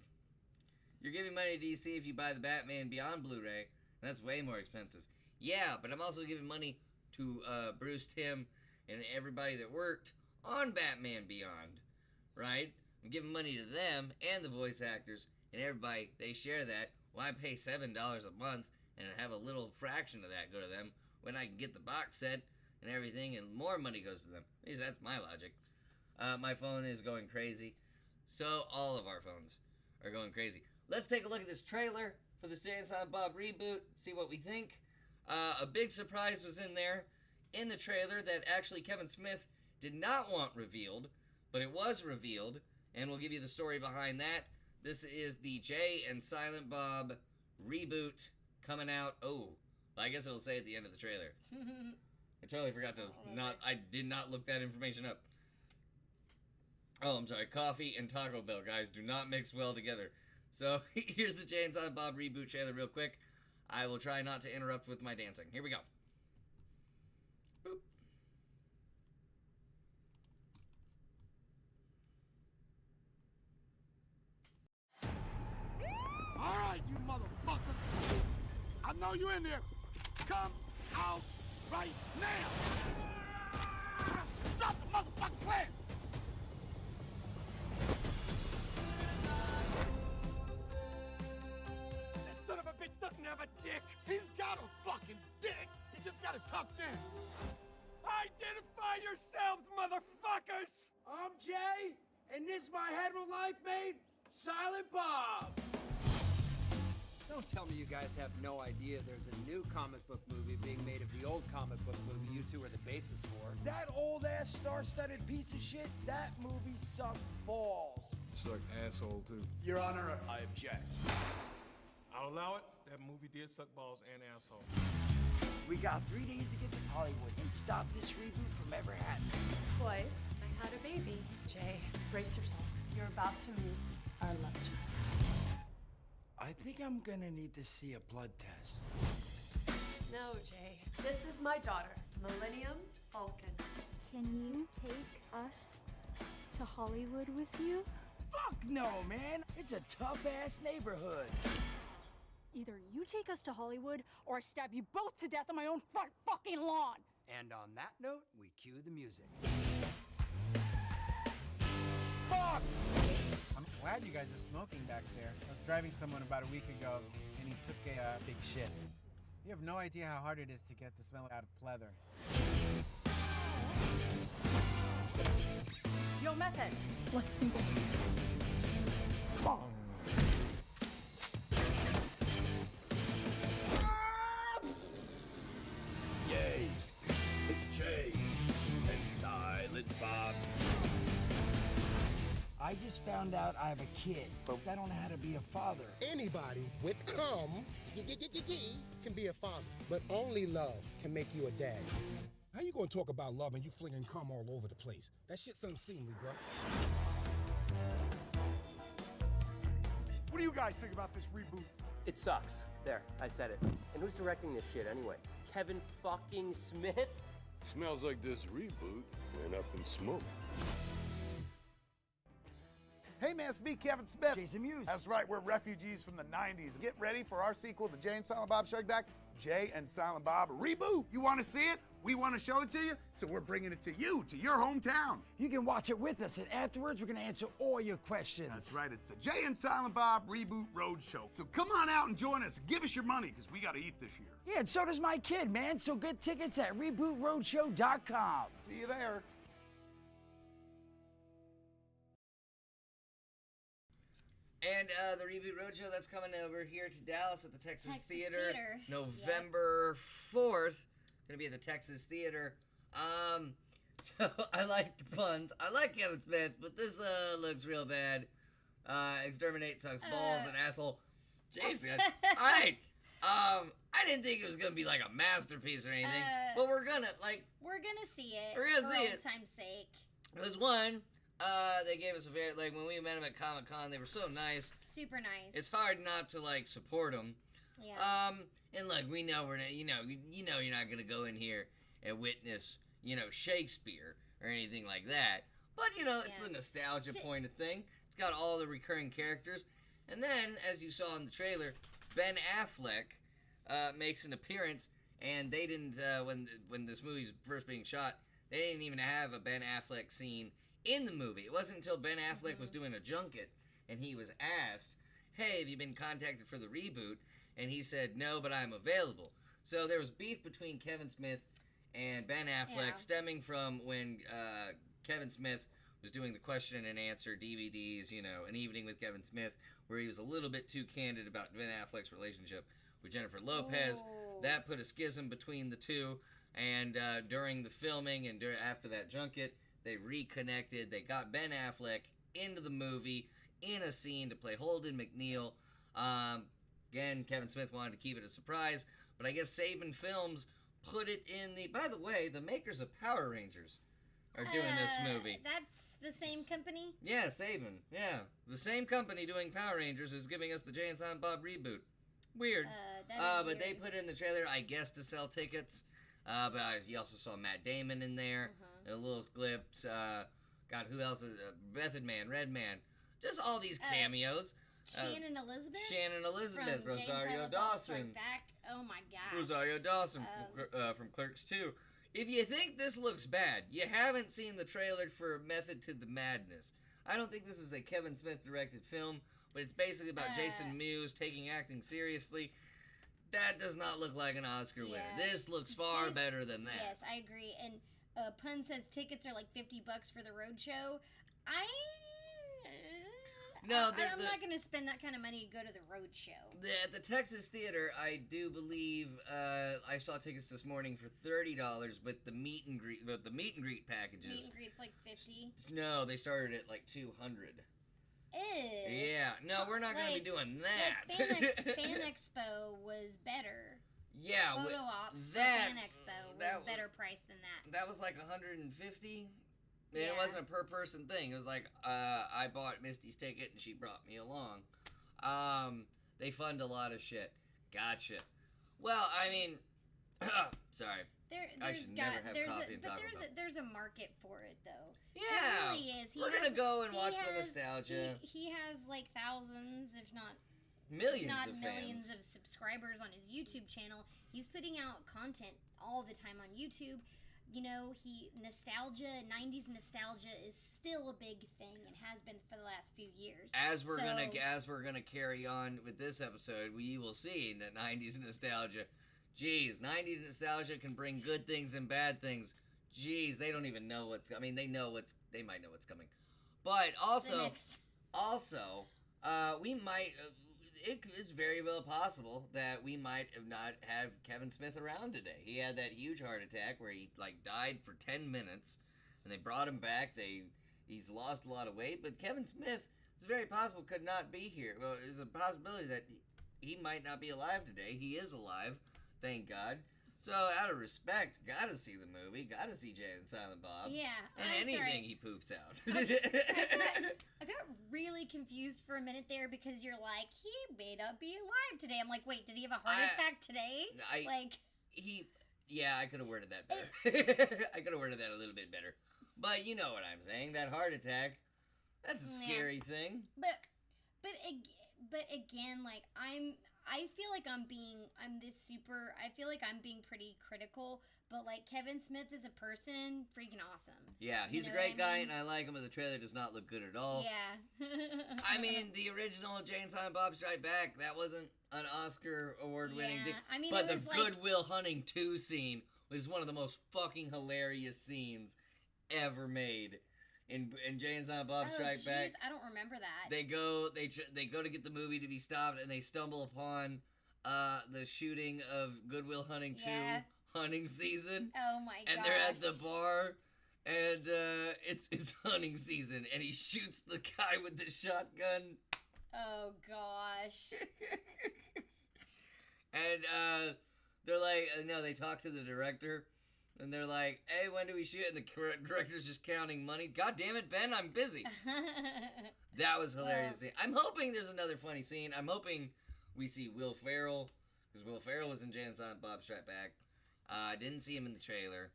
You're giving money to DC if you buy the Batman Beyond Blu-ray. That's way more expensive. Yeah, but I'm also giving money to Bruce Timm and everybody that worked on Batman Beyond, right? I'm giving money to them and the voice actors and everybody. They share that. Well, I pay $7 a month and have a little fraction of that go to them when I can get the box set and everything, and more money goes to them. At least that's my logic. My phone is going crazy. So all of our phones are going crazy. Let's take a look at this trailer for the Jay and Silent Bob reboot, see what we think. A big surprise was in there in the trailer that actually Kevin Smith did not want revealed, but it was revealed, and we'll give you the story behind that. This is the Jay and Silent Bob reboot coming out. Oh, I guess it'll say at the end of the trailer. I totally forgot to I did not look that information up. Oh, I'm sorry. Coffee and Taco Bell, guys, do not mix well together. So here's the Jay and Silent Bob reboot trailer real quick. I will try not to interrupt with my dancing. Here we go. Boop. All right, you motherfuckers. I know you in there. Come out right now. Drop the motherfucking plan. That son of a bitch doesn't have a dick. He's got a fucking dick. He just got it tucked in. Identify yourselves, motherfuckers! I'm Jay, and this my hetero life mate, Silent Bob. Don't tell me you guys have no idea there's a new comic book movie being made of the old comic book movie you two are the basis for. That old-ass star-studded piece of shit, that movie sucked balls. Suck asshole, too. Your Honor, I object. I'll allow it. That movie did suck balls and asshole. We got 3 days to get to Hollywood and stop this reboot from ever happening. Boys, I had a baby. Jay, brace yourself. You're about to meet our love child. I think I'm gonna need to see a blood test. No, Jay. This is my daughter, Millennium Falcon. Can you take us to Hollywood with you? Fuck no, man. It's a tough-ass neighborhood. Either you take us to Hollywood, or I stab you both to death on my own front fucking lawn. And on that note, we cue the music. Fuck! I'm glad you guys are smoking back there. I was driving someone about a week ago, and he took a big shit. You have no idea how hard it is to get the smell out of pleather. Yo, Methods, let's do this. Fuck! Yay! It's Jay and Silent Bob. I just found out I have a kid, but I don't know how to be a father. Anybody with cum can be a father, but only love can make you a dad. How you gonna talk about love and you flinging cum all over the place? That shit's unseemly, bro. What do you guys think about this reboot? It sucks. There, I said it. And who's directing this shit anyway? Kevin fucking Smith? Smells like this reboot went up in smoke. Hey man, it's me, Kevin Smith. Jason Mewes. That's right, we're refugees from the 90s. Get ready for our sequel, The Jay and Silent Bob Strike Back, Jay and Silent Bob Reboot. You want to see it? We want to show it to you, so we're bringing it to you, to your hometown. You can watch it with us, and afterwards we're going to answer all your questions. That's right, it's the Jay and Silent Bob Reboot Roadshow. So come on out and join us. Give us your money, because we got to eat this year. Yeah, and so does my kid, man. So get tickets at rebootroadshow.com. See you there. And the Reboot Roadshow, that's coming over here to Dallas at the Texas Theater. November 4th. Going to be at the Texas Theater. So I like puns. I like Kevin Smith, but this looks real bad. Exterminate sucks balls and asshole. Jason. Alright. I didn't think it was going to be like a masterpiece or anything, but we're going to see it. We're going to see it. For old time's sake. There's one. They gave us a very, like, when we met them at Comic-Con, they were so nice. Super nice. It's hard not to, like, support them. Yeah. And, look, we know we're not, you know you're not gonna go in here and witness, Shakespeare or anything like that. But, it's the nostalgia point of thing. It's got all the recurring characters. And then, as you saw in the trailer, Ben Affleck, makes an appearance, and they didn't, when this movie's first being shot, they didn't even have a Ben Affleck scene in the movie. It wasn't until Ben Affleck was doing a junket and he was asked, hey, have you been contacted for the reboot? And he said, no, but I'm available. So there was beef between Kevin Smith and Ben Affleck stemming from when Kevin Smith was doing the question and answer DVDs, An Evening with Kevin Smith, where he was a little bit too candid about Ben Affleck's relationship with Jennifer Lopez. Ooh. That put a schism between the two, and during the filming and after that junket, they reconnected. They got Ben Affleck into the movie in a scene to play Holden McNeil. Again, Kevin Smith wanted to keep it a surprise, but I guess Saban Films put it in the... By the way, the makers of Power Rangers are doing this movie. That's the same company? Yeah, Saban. Yeah. The same company doing Power Rangers is giving us the Jay and Silent Bob reboot. Weird. But weird. they put in the trailer, I guess, to sell tickets. But you also saw Matt Damon in there. A little glimpse. God, who else is Method Man, Red Man. Just all these cameos. Shannon Elizabeth? Shannon Elizabeth, from Rosario James Dawson. Back. Oh my god. Rosario Dawson from Clerks 2. If you think this looks bad, you haven't seen the trailer for Method to the Madness. I don't think this is a Kevin Smith directed film, but it's basically about Jason Mewes taking acting seriously. That does not look like an Oscar winner. This looks far better than that. Yes, I agree. And Pun says tickets are like $50 for the roadshow. I'm not going to spend that kind of money to go to the roadshow. At the Texas Theater, I do believe I saw tickets this morning for $30 with the meet and greet packages. Meet and greet's like $50. No, they started at like $200. Ew. Yeah, no, we're not going to be doing that. Fan Expo was better. Yeah, Photo ops for Fan Expo was better priced than that. That was like $150. Yeah. It wasn't a per person thing. It was like I bought Misty's ticket and she brought me along. They fund a lot of shit. Gotcha. Well, I mean, sorry. I should never have coffee and Taco Bell. There's a market for it, though. Yeah. There really is. We're going to go and watch the nostalgia. He has like thousands, if not millions of subscribers on his YouTube channel. He's putting out content all the time on YouTube. 90s nostalgia is still a big thing and has been for the last few years. As we're gonna carry on with this episode, we will see that 90s nostalgia. Geez, 90s nostalgia can bring good things and bad things. Geez, they don't even know what's. I mean, they might know what's coming, but also, we might. It is very well possible that we might not have Kevin Smith around today. He had that huge heart attack where he died for 10 minutes, and they brought him back. He's lost a lot of weight, but Kevin Smith, it's very possible, could not be here. Well, there's a possibility that he might not be alive today. He is alive, thank God. So, out of respect, gotta see the movie, gotta see Jay and Silent Bob. Yeah. And anything he poops out. I got really confused for a minute there because you're like, he may not be alive today. I'm like, wait, did he have a heart attack today? Yeah, I could have worded that better. I could have worded that a little bit better. But you know what I'm saying. That heart attack, that's a scary thing. But again, like I feel like I feel like I'm being pretty critical, but like Kevin Smith is a person, freaking awesome. Yeah, he's a great guy, and I like him, but the trailer does not look good at all. Yeah. I mean, the original Jay and Silent Bob Strike Back, that wasn't an Oscar award-winning thing. I mean, but the it was like... Good Will Hunting 2 scene was one of the most fucking hilarious scenes ever made. In Jay and Silent Bob Strike Back, I don't remember that. They go to get the movie to be stopped, and they stumble upon the shooting of Good Will Hunting 2 hunting season. Oh my gosh. And they're at the bar, and it's hunting season, and he shoots the guy with the shotgun. Oh gosh. And they're like, no, they talk to the director. And they're like, hey, when do we shoot? And the director's just counting money. God damn it, Ben, I'm busy. That was hilarious. I'm hoping there's another funny scene. I'm hoping we see Will Ferrell. Because Will Ferrell was in Jay and Silent Bob Strike Back. I didn't see him in the trailer.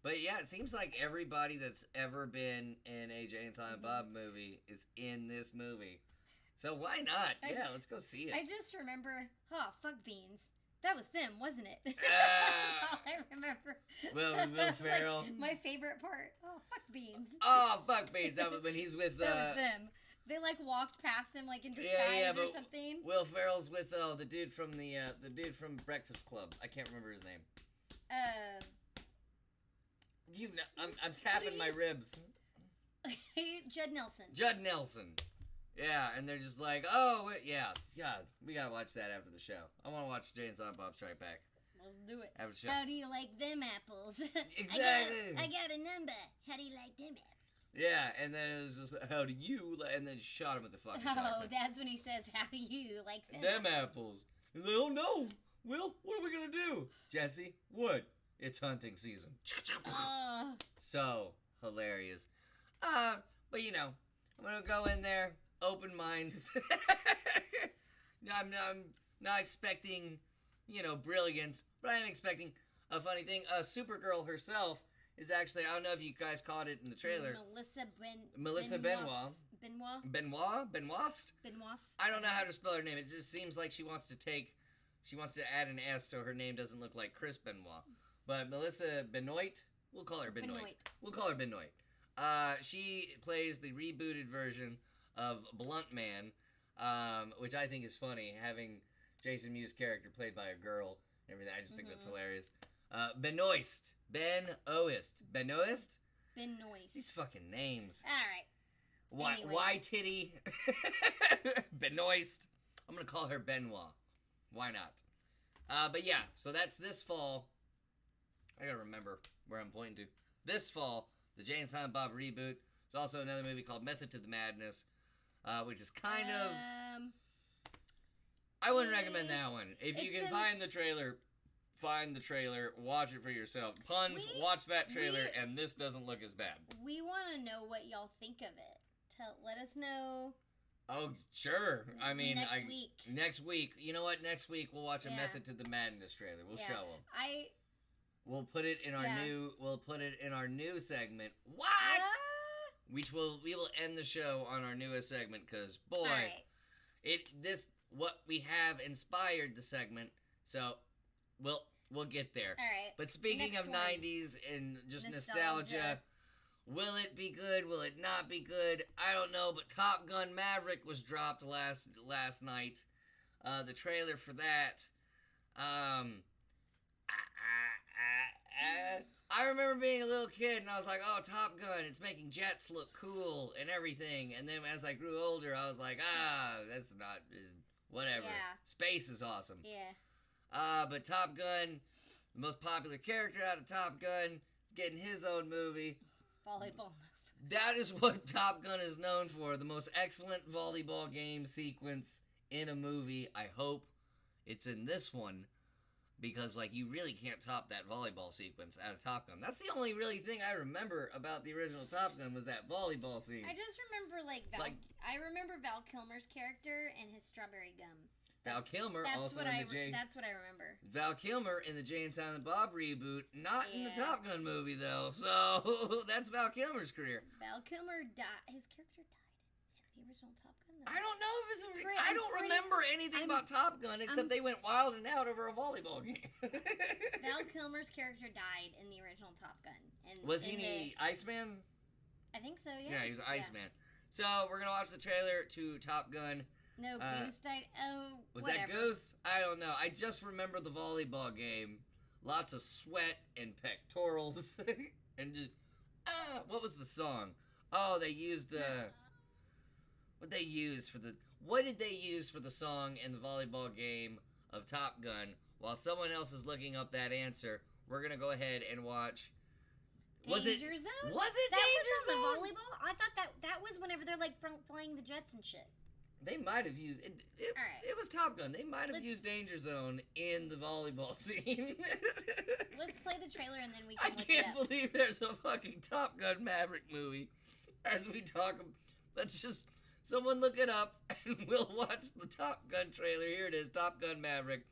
But yeah, it seems like everybody that's ever been in a Jay and Silent Bob movie is in this movie. So why not? Let's go see it. I just remember, fuck beans. That was them, wasn't it? That's all I remember. Will Ferrell. Like my favorite part. Oh, fuck beans. Oh, fuck beans. That was when he's with... that was them. They like walked past him like in disguise or something. Will Ferrell's with the dude from the dude from Breakfast Club. I can't remember his name. You know, I'm tapping my ribs. Judd Nelson. Judd Nelson. Yeah, and they're just like, oh, yeah, we gotta watch that after the show. I want to watch Jay and Silent Bob Strike Back. Let's do it. After the show. How do you like them apples? Exactly. I got a number. How do you like them apples? Yeah, and then it was just, how do you, and then shot him with the fucking shotgun. Oh, that's when he says, how do you like them? Them apples. He's like, oh no, Will, what are we gonna do? Jesse, what? It's hunting season. So hilarious. But you know, I'm gonna go in there, open mind. I'm not expecting, brilliance, but I am expecting a funny thing. Supergirl herself is actually, I don't know if you guys caught it in the trailer. Melissa Benoist. I don't know how to spell her name. It just seems like she wants to add an S so her name doesn't look like Chris Benoit. But Melissa Benoist, we'll call her Benoist. We'll call her Benoist. She plays the rebooted version of Blunt Man, which I think is funny, having Jason Mewes' character played by a girl and everything. I just think that's hilarious. Benoist. Benoist? These fucking names. All right. Why titty? Benoist. I'm gonna call her Benoit. Why not? But yeah, so that's this fall. I gotta remember where I'm pointing to. This fall, the Jay and Silent Bob reboot. There's also another movie called Method to the Madness, which is kind of... I wouldn't recommend that one. If you can find the trailer, watch it for yourself. Puns, watch that trailer, and this doesn't look as bad. We want to know what y'all think of it. Let us know. Oh, sure. I mean, next week. You know what? Next week we'll watch a Method to the Madness trailer. We'll show them. We'll put it in our new. We'll put it in our new segment. What? We will end the show on our newest segment because boy, what we have inspired the segment. So we'll get there. All right. But speaking of 90s and just nostalgia, will it be good? Will it not be good? I don't know. But Top Gun Maverick was dropped last night. The trailer for that. I remember being a little kid and I was like, oh, Top Gun, it's making jets look cool and everything. And then as I grew older, I was like, that's not, whatever. Yeah. Space is awesome. Yeah. But Top Gun, the most popular character out of Top Gun, is getting his own movie. Volleyball. That is what Top Gun is known for, the most excellent volleyball game sequence in a movie. I hope it's in this one. Because, you really can't top that volleyball sequence out of Top Gun. That's the only really thing I remember about the original Top Gun was that volleyball scene. I just remember, I remember Val Kilmer's character and his strawberry gum. Val Kilmer That's also what in the Jay. That's what I remember. Val Kilmer in the Jay and Silent Bob reboot, not in the Yeah. Top Gun movie though. So that's Val Kilmer's career. Val Kilmer died. His character died in the original Top Gun. Though. I don't know if it's. Pretty- I I'm don't pretty- remember anything about Top Gun except they went wild and out over a volleyball game. Val Kilmer's character died in the original Top Gun. And Was he in the Iceman? I think so. Yeah. Yeah, he was Iceman. So we're gonna watch the trailer to Top Gun. No, Goose died. Oh, Was whatever. that Goose? I don't know. I just remember the volleyball game. Lots of sweat and pectorals, and just what was the song? Oh, they used what they used for the. What did they use for the song in the volleyball game of Top Gun? While someone else is looking up that answer, we're gonna go ahead and watch. Danger Zone? Was it that Danger was on Zone? the volleyball? I thought that was whenever they're like flying the jets and shit. They might have used it. All right. It was Top Gun. They might have used Danger Zone in the volleyball scene. Let's play the trailer and then we I can look can't it up. believe there's a fucking Top Gun Maverick movie. As we talk, let's just someone look it up and we'll watch the Top Gun trailer. Here it is, Top Gun Maverick,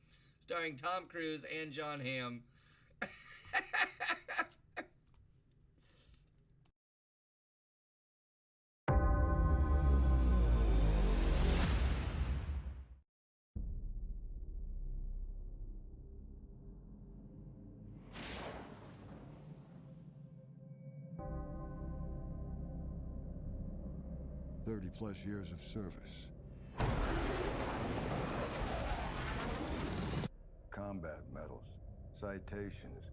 starring Tom Cruise and John Hamm. 30+ years of service. Combat medals, citations.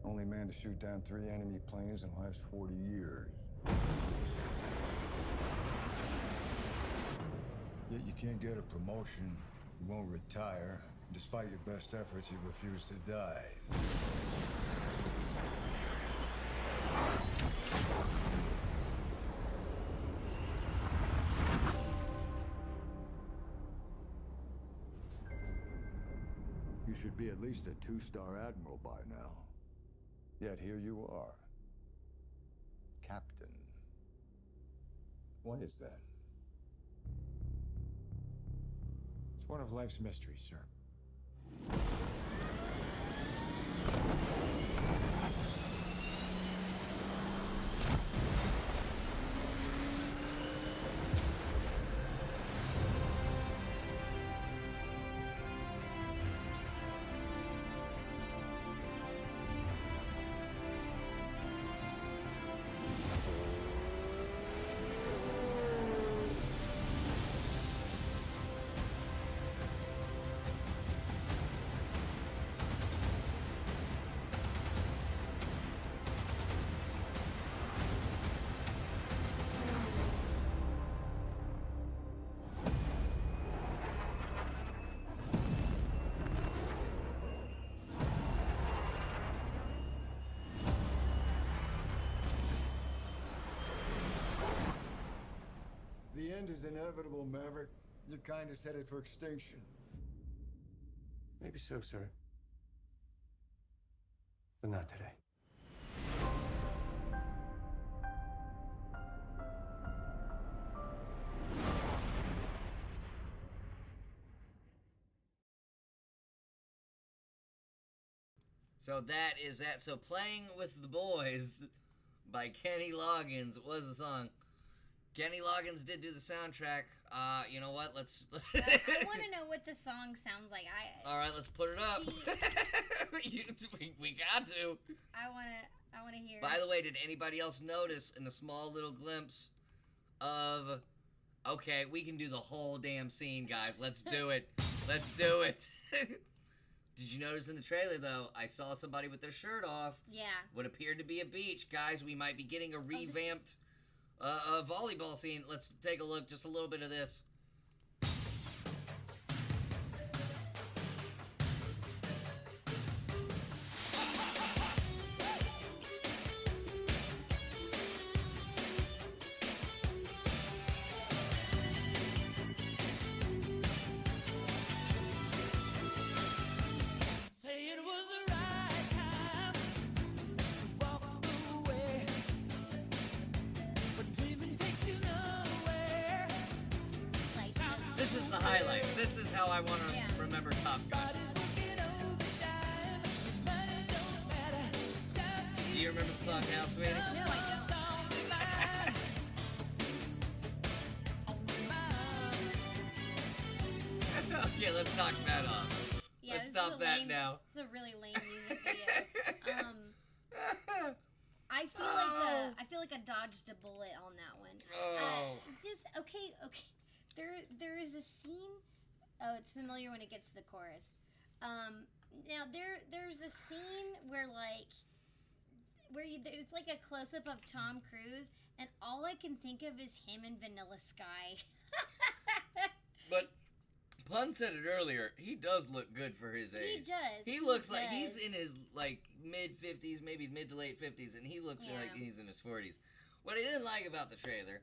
Only man to shoot down 3 enemy planes in the last 40 years. Yet you can't get a promotion, you won't retire. Despite your best efforts, you refuse to die. You should be at least a 2-star admiral by now. Yet here you are. Captain. Why is that? It's one of life's mysteries, sir. The end is inevitable, Maverick. Your kind is headed for extinction. Maybe so, sir. But not today. So that is that. So Playing with the Boys by Kenny Loggins was the song. Kenny Loggins did do the soundtrack. You know what? Let's. I want to know what the song sounds like. All right, let's put it up. we got to. I want to hear. By the way, did anybody else notice in a small little glimpse of? Okay, we can do the whole damn scene, guys. Let's do it. Let's do it. Did you notice in the trailer, though, I saw somebody with their shirt off. Yeah. What appeared to be a beach. Guys, we might be getting a revamped volleyball scene. Let's take a look. Just a little bit of this. highlights. This is how I want to remember Top Gun. Do you remember the song now, sweetie? No, I don't. Okay, let's knock that off. Yeah, let's this stop is a that lame, now. It's a really lame music video. I feel like I dodged a bullet on that one. Oh. Just okay. There is a scene. Oh, it's familiar when it gets to the chorus. Now there's a scene where it's like a close up of Tom Cruise, and all I can think of is him in Vanilla Sky. But Pun said it earlier. He does look good for his age. He does. He looks like he's in his like mid 50s, maybe mid to late 50s, and he looks like he's in his 40s. What I didn't like about the trailer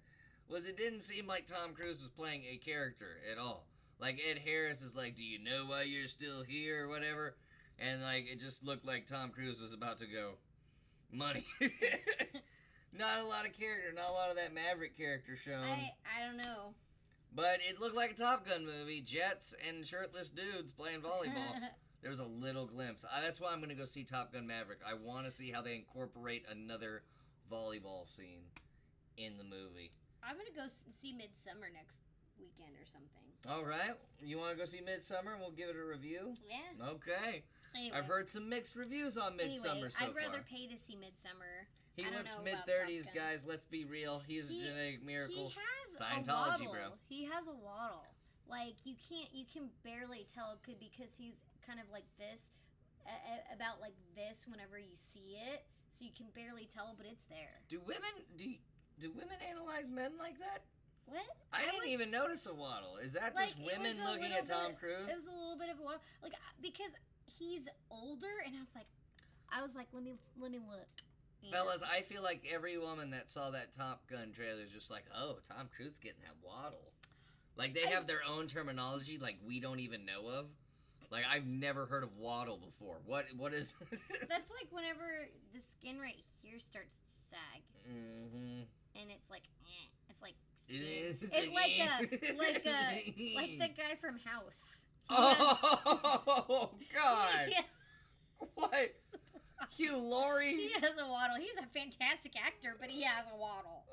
was it didn't seem like Tom Cruise was playing a character at all. Like Ed Harris is like, "Do you know why you're still here?" or whatever, and like it just looked like Tom Cruise was about to go, money. Not a lot of character, not a lot of that Maverick character shown. I don't know. But it looked like a Top Gun movie. Jets and shirtless dudes playing volleyball. There was a little glimpse. That's why I'm going to go see Top Gun Maverick. I want to see how they incorporate another volleyball scene in the movie. I'm going to go see Midsummer next weekend or something. All right. You want to go see Midsummer and we'll give it a review? Yeah. Okay. Anyway. I've heard some mixed reviews on Midsummer so far. I'd rather pay to see Midsummer. He looks mid-30s, guys. Let's be real. He's a genetic miracle. He has Scientology, a waddle. bro. He has a waddle. Like, you can barely tell because he's kind of like this, about like this whenever you see it. So you can barely tell, but it's there. Do women analyze men like that? What? I didn't even notice a waddle. Is that just women looking at Tom Cruise? It was a little bit of a waddle. Like, because he's older, and I was like, let me look. Fellas, I feel like every woman that saw that Top Gun trailer is just like, oh, Tom Cruise is getting that waddle. Like, they have their own terminology, like, we don't even know of. Like, I've never heard of waddle before. What is... That's like whenever the skin right here starts to sag. Mm-hmm. And it's like, it's like... It's like the guy from House. Oh, God! Yeah. What? Hugh Laurie? He has a waddle. He's a fantastic actor, but he has a waddle.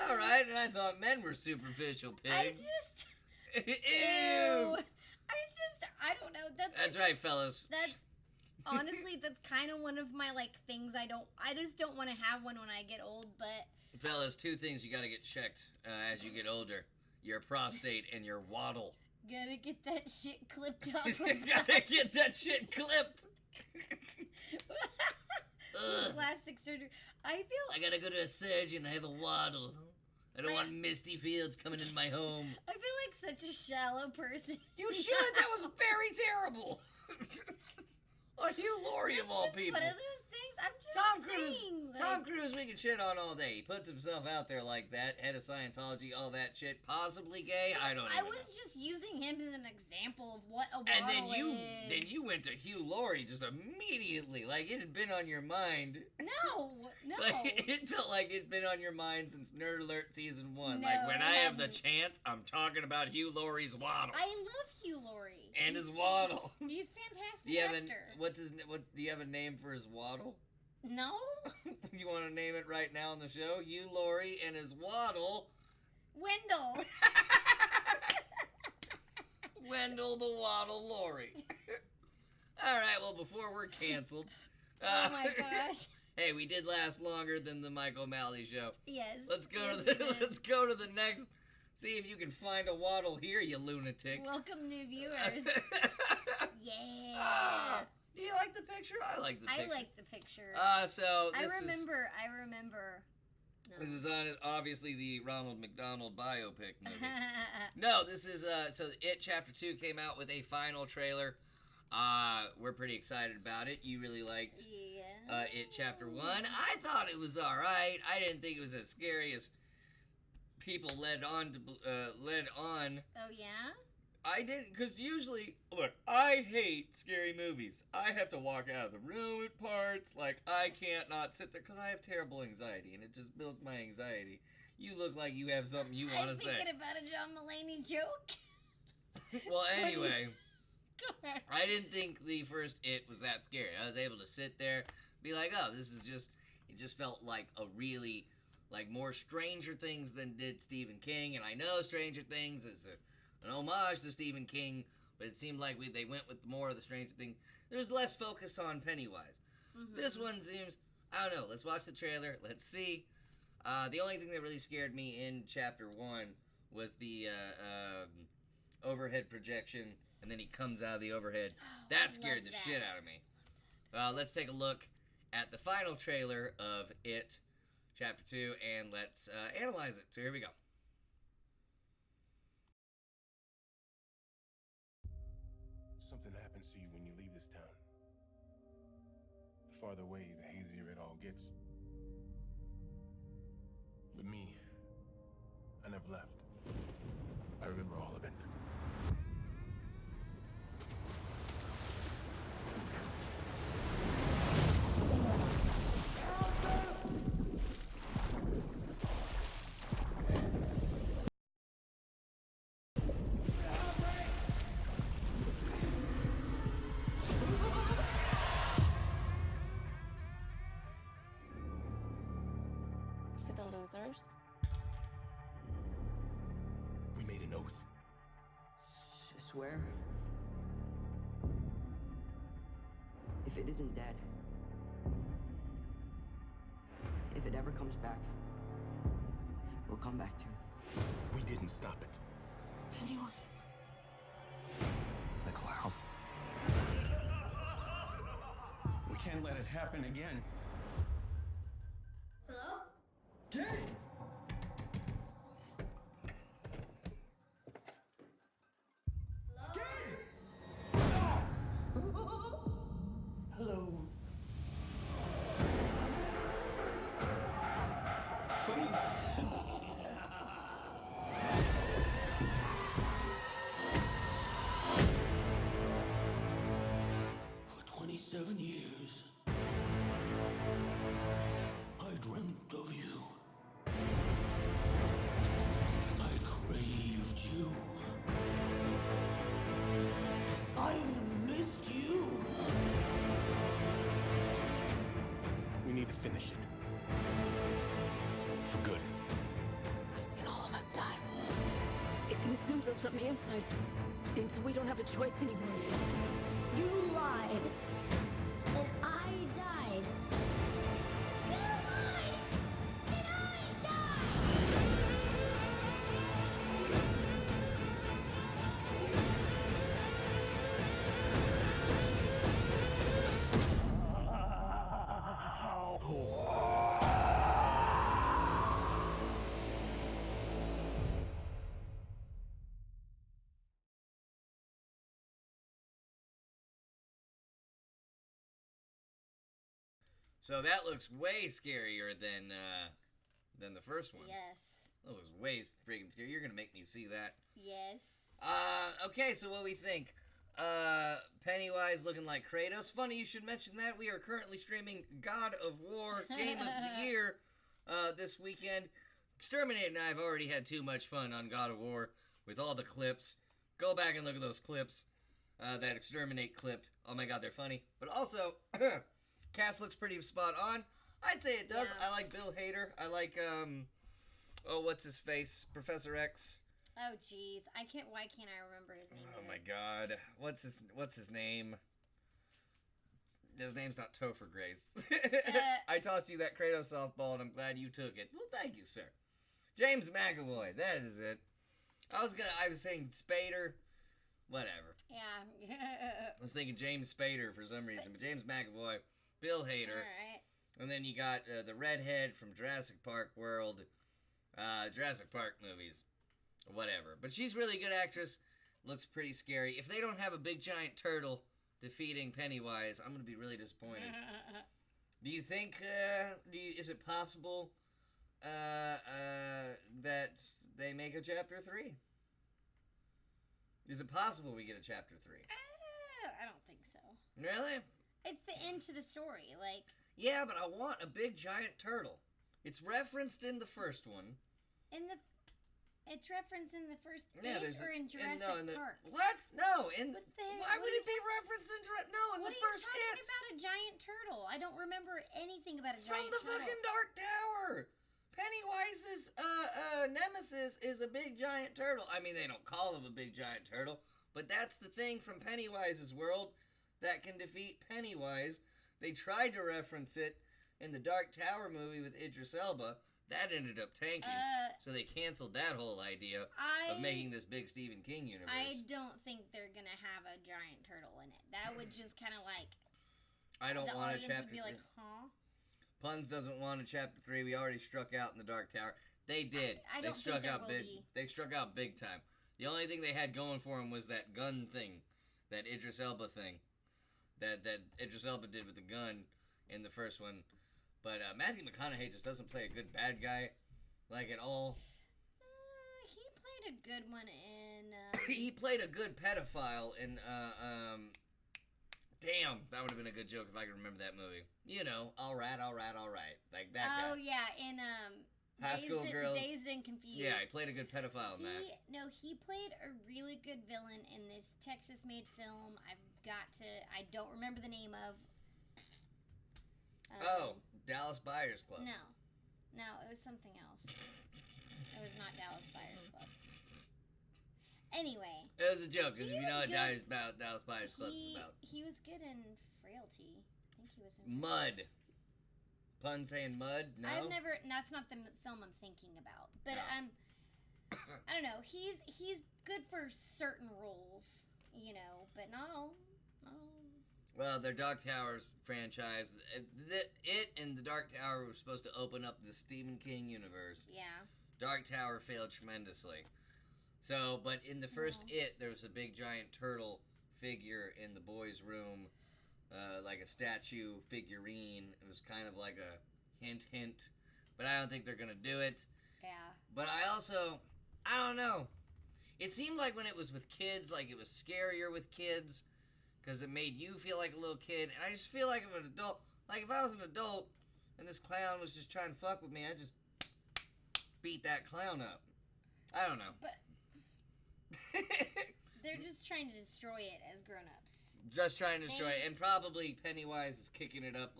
All right, and I thought men were superficial pigs. Ew! I don't know. That's right, fellas. Honestly, that's kind of one of my, like, things I just don't want to have one when I get old, but... Fellas, two things you gotta get checked as you get older. Your prostate and your waddle. Gotta get that shit clipped off. Gotta get that shit clipped. Plastic surgery. I gotta go to a surgeon. I have a waddle. I don't want misty fields coming in my home. I feel like such a shallow person. You should. That was very terrible. On Hugh Laurie of all people. One of those things. I'm just saying. Tom Cruise we can shit on all day. He puts himself out there like that. Head of Scientology, all that shit. Possibly gay. I don't know. I was just using him as an example of what a waddle and is. then you went to Hugh Laurie just immediately. Like it had been on your mind. No. Like, it felt like it'd been on your mind since Nerd Alert Season 1. No, like when it I have the hasn't. chance, I'm talking about Hugh Laurie's waddle. I love Hugh Laurie. And his waddle. He's fantastic Do you have actor. do you have a name for his waddle? No. You want to name it right now on the show? Hugh Laurie and his waddle. Wendell. Wendell the Waddle Laurie. All right, well, before we're canceled. Oh my gosh. Hey, we did last longer than the Mike O'Malley show. Yes. Let's go to the next. See if you can find a waddle here, you lunatic. Welcome, new viewers. Do you like the picture? I like the picture. I like the picture. I remember. This is obviously the Ronald McDonald biopic movie. No, this is so It Chapter 2 came out with a final trailer. We're pretty excited about it. You really liked It Chapter 1. I thought it was all right. I didn't think it was as scary as people led on. Oh yeah? I didn't, because usually, look, I hate scary movies. I have to walk out of the room at parts. Like, I can't not sit there, because I have terrible anxiety, and it just builds my anxiety. You look like you have something you want I'm to say. thinking about a John Mulaney joke. Well, anyway, Go ahead. I didn't think the first It was that scary. I was able to sit there, be like, oh, this is just, it just felt like a really, like more Stranger Things than did Stephen King. And I know Stranger Things is an homage to Stephen King, but it seemed like they went with more of the Stranger Things. There's less focus on Pennywise. This one seems, I don't know, let's watch the trailer, let's see. The only thing that really scared me in chapter 1 was the overhead projection, and then he comes out of the overhead. That scared the shit out of me. Let's take a look at the final trailer of It, chapter 2, and let's analyze it. So here we go. Something happens to you when you leave this town. The farther away, the hazier it all gets. But me, I never left. I remember all of it. To the losers. We made an oath. Swear? If it isn't dead, if it ever comes back, we'll come back to it. We didn't stop it. Pennywise. The clown. We can't let it happen again. Hello? Kid! Hello. For 27 years, I dreamt of you. I craved you. I've missed you. We need to finish it. For good. I've seen all of us die. It consumes us from the inside until we don't have a choice anymore. You lied. And I died. You lied. And I died. So that looks way scarier than the first one. Yes. That looks way freaking scary. You're gonna make me see that. Yes. Okay, so what we think? Pennywise looking like Kratos. Funny you should mention that. We are currently streaming God of War Game of the Year this weekend. Exterminate and I have already had too much fun on God of War with all the clips. Go back and look at those clips that Exterminate clipped. Oh my god, they're funny. But also, cast looks pretty spot on. I'd say it does. Yeah. I like Bill Hader. I like, oh, what's his face? Professor X. Oh, jeez. Why can't I remember his name? Oh my god. What's his name? His name's not Topher Grace. I tossed you that Kratos softball and I'm glad you took it. Well, thank you, sir. James McAvoy. That is it. I was saying Spader. Whatever. Yeah. I was thinking James Spader for some reason, but James McAvoy, Bill Hader. Alright. And then you got the redhead from Jurassic Park World. Jurassic Park movies. Whatever. But she's a really good actress. Looks pretty scary. If they don't have a big giant turtle defeating Pennywise, I'm going to be really disappointed. Do you think, is it possible that they make a chapter 3? Is it possible we get a chapter 3? I don't think so. Really? It's the end to the story. Like, Yeah, but I want a big giant turtle. It's referenced in the first one. It's referenced in the first Yeah, there's or in Jurassic Park. What? No, in What the heck? why What would are it you be referenced in in What the are first you talking It? about a giant turtle? I don't remember anything about a From giant the turtle. fucking Dark Tower. Pennywise's nemesis is a big giant turtle. I mean, they don't call him a big giant turtle, but that's the thing from Pennywise's world that can defeat Pennywise. They tried to reference it in the Dark Tower movie with Idris Elba. That ended up tanking, so they canceled that whole idea of making this big Stephen King universe. I don't think they're gonna have a giant turtle in it. That would just kind of like. I don't the want a audience chapter would be 3. like, huh? Puns doesn't want a chapter 3. We already struck out in the Dark Tower. They did. I They don't struck think there out will big. be. They struck out big time. The only thing they had going for them was that gun thing, that Idris Elba thing, that Idris Elba did with the gun in the first one. But Matthew McConaughey just doesn't play a good bad guy, like, at all. He played a good one in. He played a good pedophile in. Damn, that would have been a good joke if I could remember that movie. You know, all right, like that guy. Oh yeah, in High School Girls. Dazed and Confused. Yeah, he played a good pedophile in that. He played a really good villain in this Texas-made film. I don't remember the name of. Dallas Buyers Club. No, it was something else. It was not Dallas Buyers Club. Anyway. It was a joke, because if you know what Dallas Buyers Club is about. He was good in Frailty. I think he was in Mud. Pun saying Mud? No? That's not the film I'm thinking about. But No. I don't know. He's good for certain roles, you know, but not all. Well, their Dark Towers franchise, it and the Dark Tower were supposed to open up the Stephen King universe. Yeah. Dark Tower failed tremendously. So, but in the first there was a big giant turtle figure in the boys' room, like a statue figurine. It was kind of like a hint, but I don't think they're gonna do it. Yeah. But I don't know. It seemed like when it was with kids, like it was scarier with kids, because it made you feel like a little kid. And I just feel like I'm an adult. Like if I was an adult and this clown was just trying to fuck with me, I'd just beat that clown up. I don't know. But they're just trying to destroy it as grown-ups. Just trying to destroy it, and probably Pennywise is kicking it up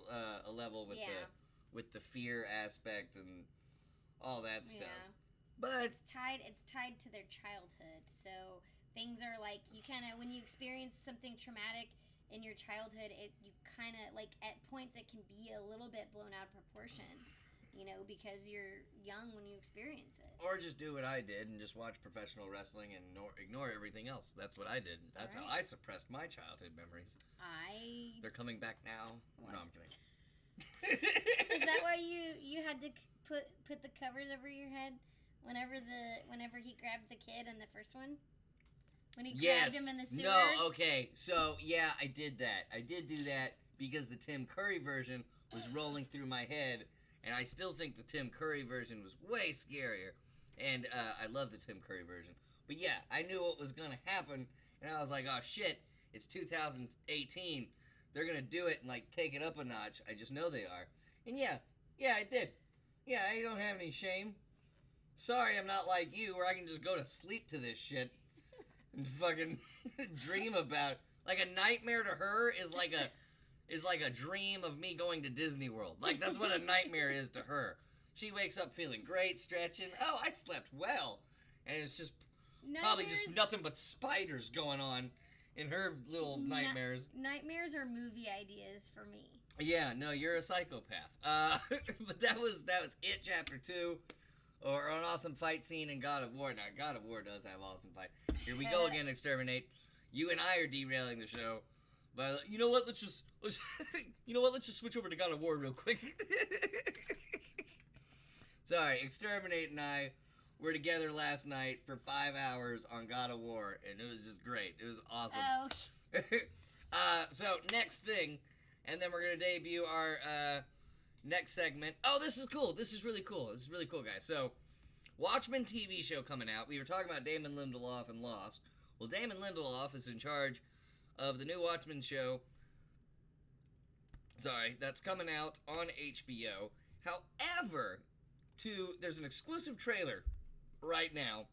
a level with the fear aspect and all that stuff. Yeah. But it's tied to their childhood. So things are like you kind of when you experience something traumatic in your childhood, you kind of like at points it can be a little bit blown out of proportion. You know, because you're young when you experience it. Or just do what I did and just watch professional wrestling and ignore everything else. That's what I did. That's how I suppressed my childhood memories. They're coming back now. What? No, I'm kidding. Is that why you had to put the covers over your head whenever he grabbed the kid in the first one? When he grabbed him in the sewer? No, okay. So, yeah, I did that. I did do that because the Tim Curry version was rolling through my head. And I still think the Tim Curry version was way scarier. And I love the Tim Curry version. But yeah, I knew what was going to happen. And I was like, oh shit, it's 2018. They're going to do it and like take it up a notch. I just know they are. And yeah, I did. Yeah, I don't have any shame. Sorry I'm not like you where I can just go to sleep to this shit. And fucking dream about. Like a nightmare to her is like a dream of me going to Disney World. Like, that's what a nightmare is to her. She wakes up feeling great, stretching. Oh, I slept well. And it's just probably just nothing but spiders going on in her little nightmares. Nightmares are movie ideas for me. Yeah, no, you're a psychopath. But that was It Chapter 2. Or an awesome fight scene in God of War. Now, God of War does have awesome fight. Here we go again, Exterminate. You and I are derailing the show. But you know what? Let's just switch over to God of War real quick. Sorry, Exterminate and I were together last night for 5 hours on God of War, and it was just great. It was awesome. Oh. So next thing, and then we're gonna debut our next segment. Oh, this is cool. This is really cool. This is really cool, guys. So, Watchmen TV show coming out. We were talking about Damon Lindelof and Lost. Well, Damon Lindelof is in charge of the new Watchmen show. Sorry, that's coming out on HBO. However, there's an exclusive trailer right now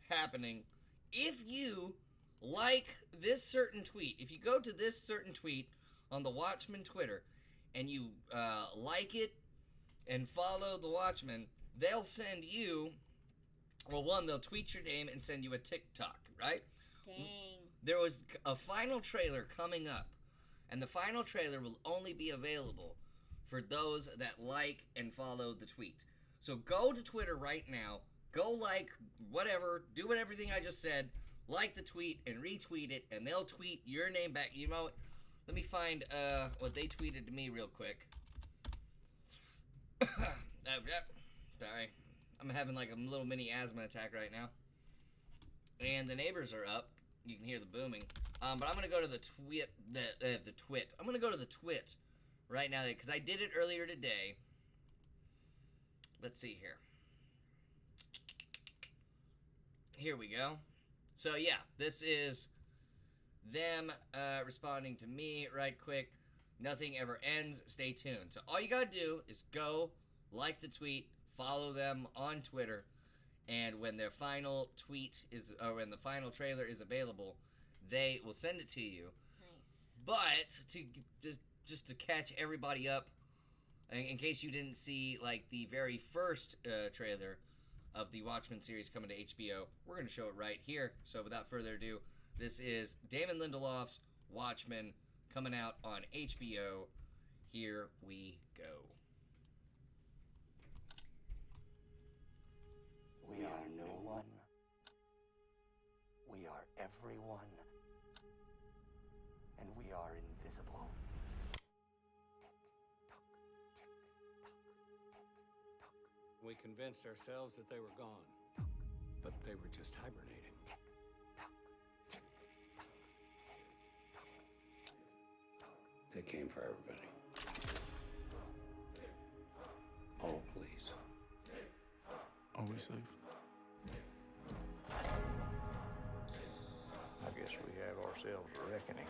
happening. If you like this certain tweet, if you go to this certain tweet on the Watchmen Twitter and you like it and follow the Watchmen, they'll send you, well, one, they'll tweet your name and send you a TikTok, right? Dang. There was a final trailer coming up, and the final trailer will only be available for those that like and follow the tweet. So go to Twitter right now, go like whatever, do everything I just said, like the tweet and retweet it, and they'll tweet your name back. You know what? Let me find what they tweeted to me real quick. Sorry. I'm having like a little mini asthma attack right now. And the neighbors are up. You can hear the booming. But I'm going to go to the twit. I'm going to go to the twit right now because I did it earlier today. Let's see here. Here we go. So yeah, this is them responding to me right quick. Nothing ever ends. Stay tuned. So all you got to do is go like the tweet, follow them on Twitter, and when their final tweet is, or when the final trailer is available, they will send it to you. Nice. But to just to catch everybody up, in case you didn't see like the very first trailer of the Watchmen series coming to HBO, we're going to show it right here. So without further ado, this is Damon Lindelof's Watchmen coming out on HBO. Here we go. We are no one. We are everyone. And we are invisible. We convinced ourselves that they were gone, but they were just hibernating. They came for everybody. Oh, please. Are we safe? I guess we have ourselves a reckoning.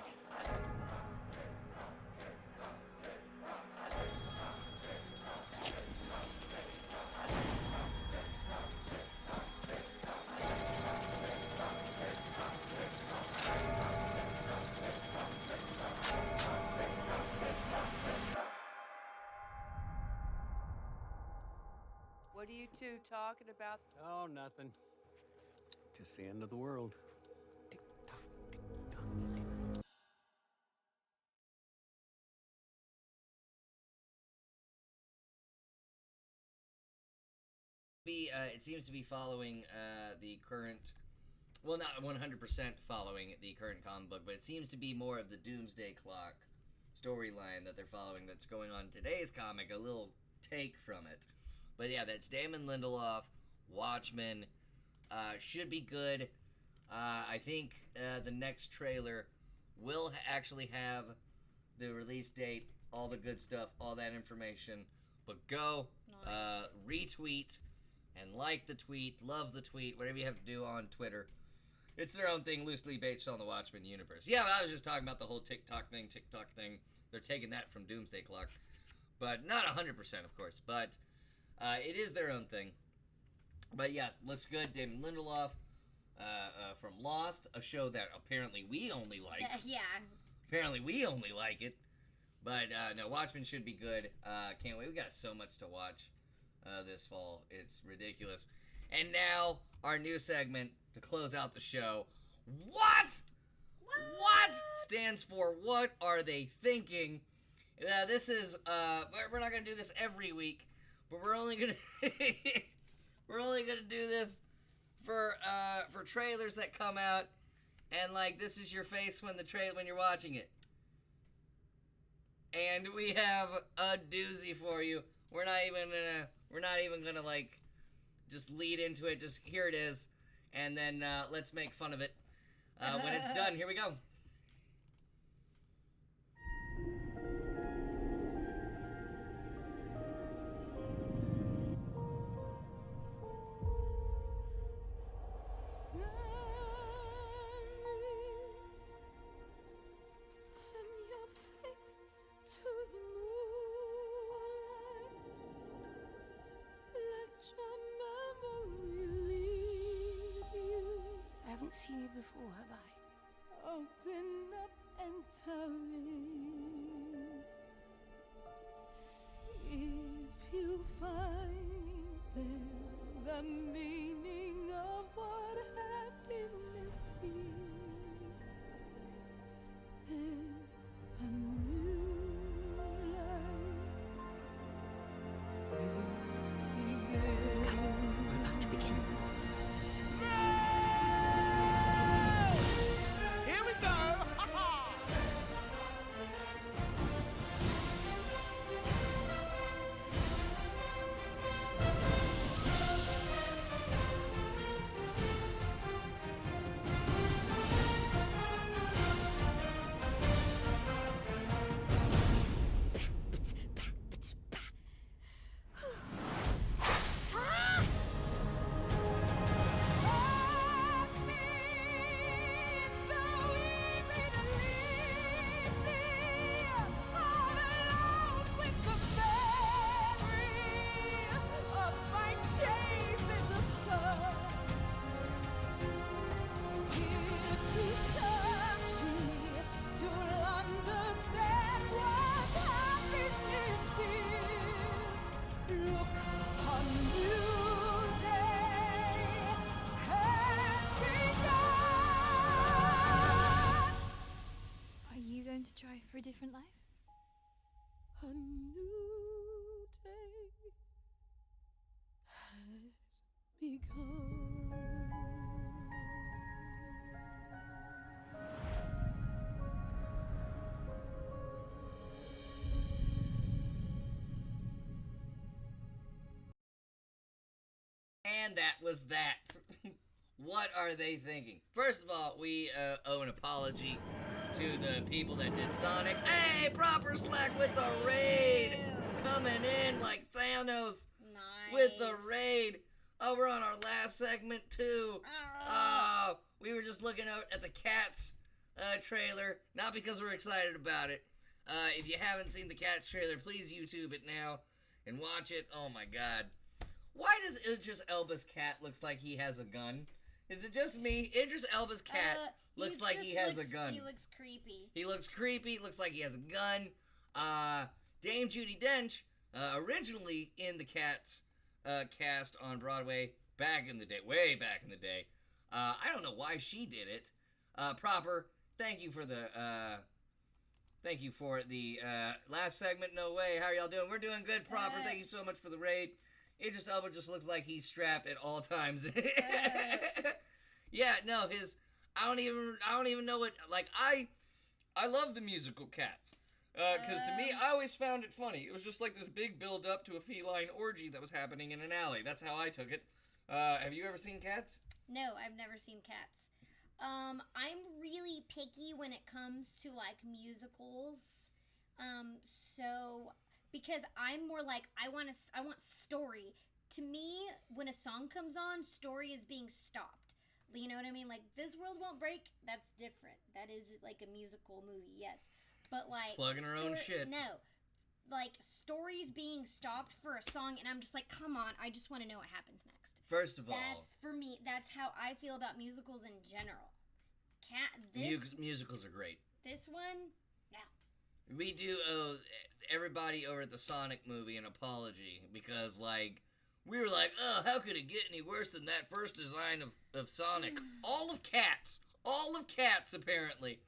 What are you two talking about? Oh, nothing. Just the end of the world. It seems to be following the current, well, not 100% following the current comic book, but it seems to be more of the Doomsday Clock storyline that they're following that's going on in today's comic, a little take from it. But yeah, that's Damon Lindelof, Watchmen, should be good. I think the next trailer will actually have the release date, all the good stuff, all that information. But go, retweet, and like the tweet, love the tweet, whatever you have to do on Twitter. It's their own thing, loosely based on the Watchmen universe. Yeah, I was just talking about the whole TikTok thing. They're taking that from Doomsday Clock. But not 100%, of course. But it is their own thing. But yeah, looks good. Damon Lindelof from Lost, a show that apparently we only like. Yeah. Apparently we only like it. But no, Watchmen should be good. Can't wait. We got so much to watch this fall. It's ridiculous. And now, our new segment to close out the show. What stands for What Are They Thinking? This is, we're not going to do this every week, but we're only going to, do this for trailers that come out, and like, this is your face when when you're watching it. And we have a doozy for you. We're not even gonna like just lead into it. Just here it is, and then let's make fun of it when it's done. Here we go. haven't seen you before, have I? Open up and tell me if you find there the meaning of what happiness is. Then a new life will begin. Come, we're about to begin. Here we go! Are you going to try for a different life? A new day has begun. And that was that. What are they thinking? First of all, we owe an apology to the people that did Sonic. Hey, proper slack with the raid! Coming in like Thanos with the raid. Oh, we're on our last segment too. Oh, we were just looking out at the Cats trailer. Not because we're excited about it. If you haven't seen the Cats trailer, please YouTube it now and watch it. Oh my god. Why does Idris Elba's cat looks like he has a gun? Is it just me? Idris Elba's cat looks like he has a gun. He looks creepy. He looks creepy. Looks like he has a gun. Dame Judi Dench, originally in the Cats cast on Broadway back in the day, way back in the day. I don't know why she did it. Proper. Thank you for the last segment. No way. How are y'all doing? We're doing good. Proper. Thank you so much for the raid. Idris Elba just looks like he's strapped at all times. Yeah, no, I don't even know what, like, I love the musical Cats. Because to me, I always found it funny. It was just like this big build up to a feline orgy that was happening in an alley. That's how I took it. Have you ever seen Cats? No, I've never seen Cats. I'm really picky when it comes to, like, musicals. So, because I'm more like, I want story. To me, when a song comes on, story is being stopped. You know what I mean? Like, This World Won't Break, that's different. That is, like, a musical movie, yes. But, like... Plugging her own shit. No. Like, stories being stopped for a song, and I'm just like, come on, I just want to know what happens next. First of all... That's, for me, that's how I feel about musicals in general. Musicals are great. This one, no. We do owe everybody over at the Sonic movie an apology, because, like... We were like, oh, how could it get any worse than that first design of Sonic? All of Cats, apparently.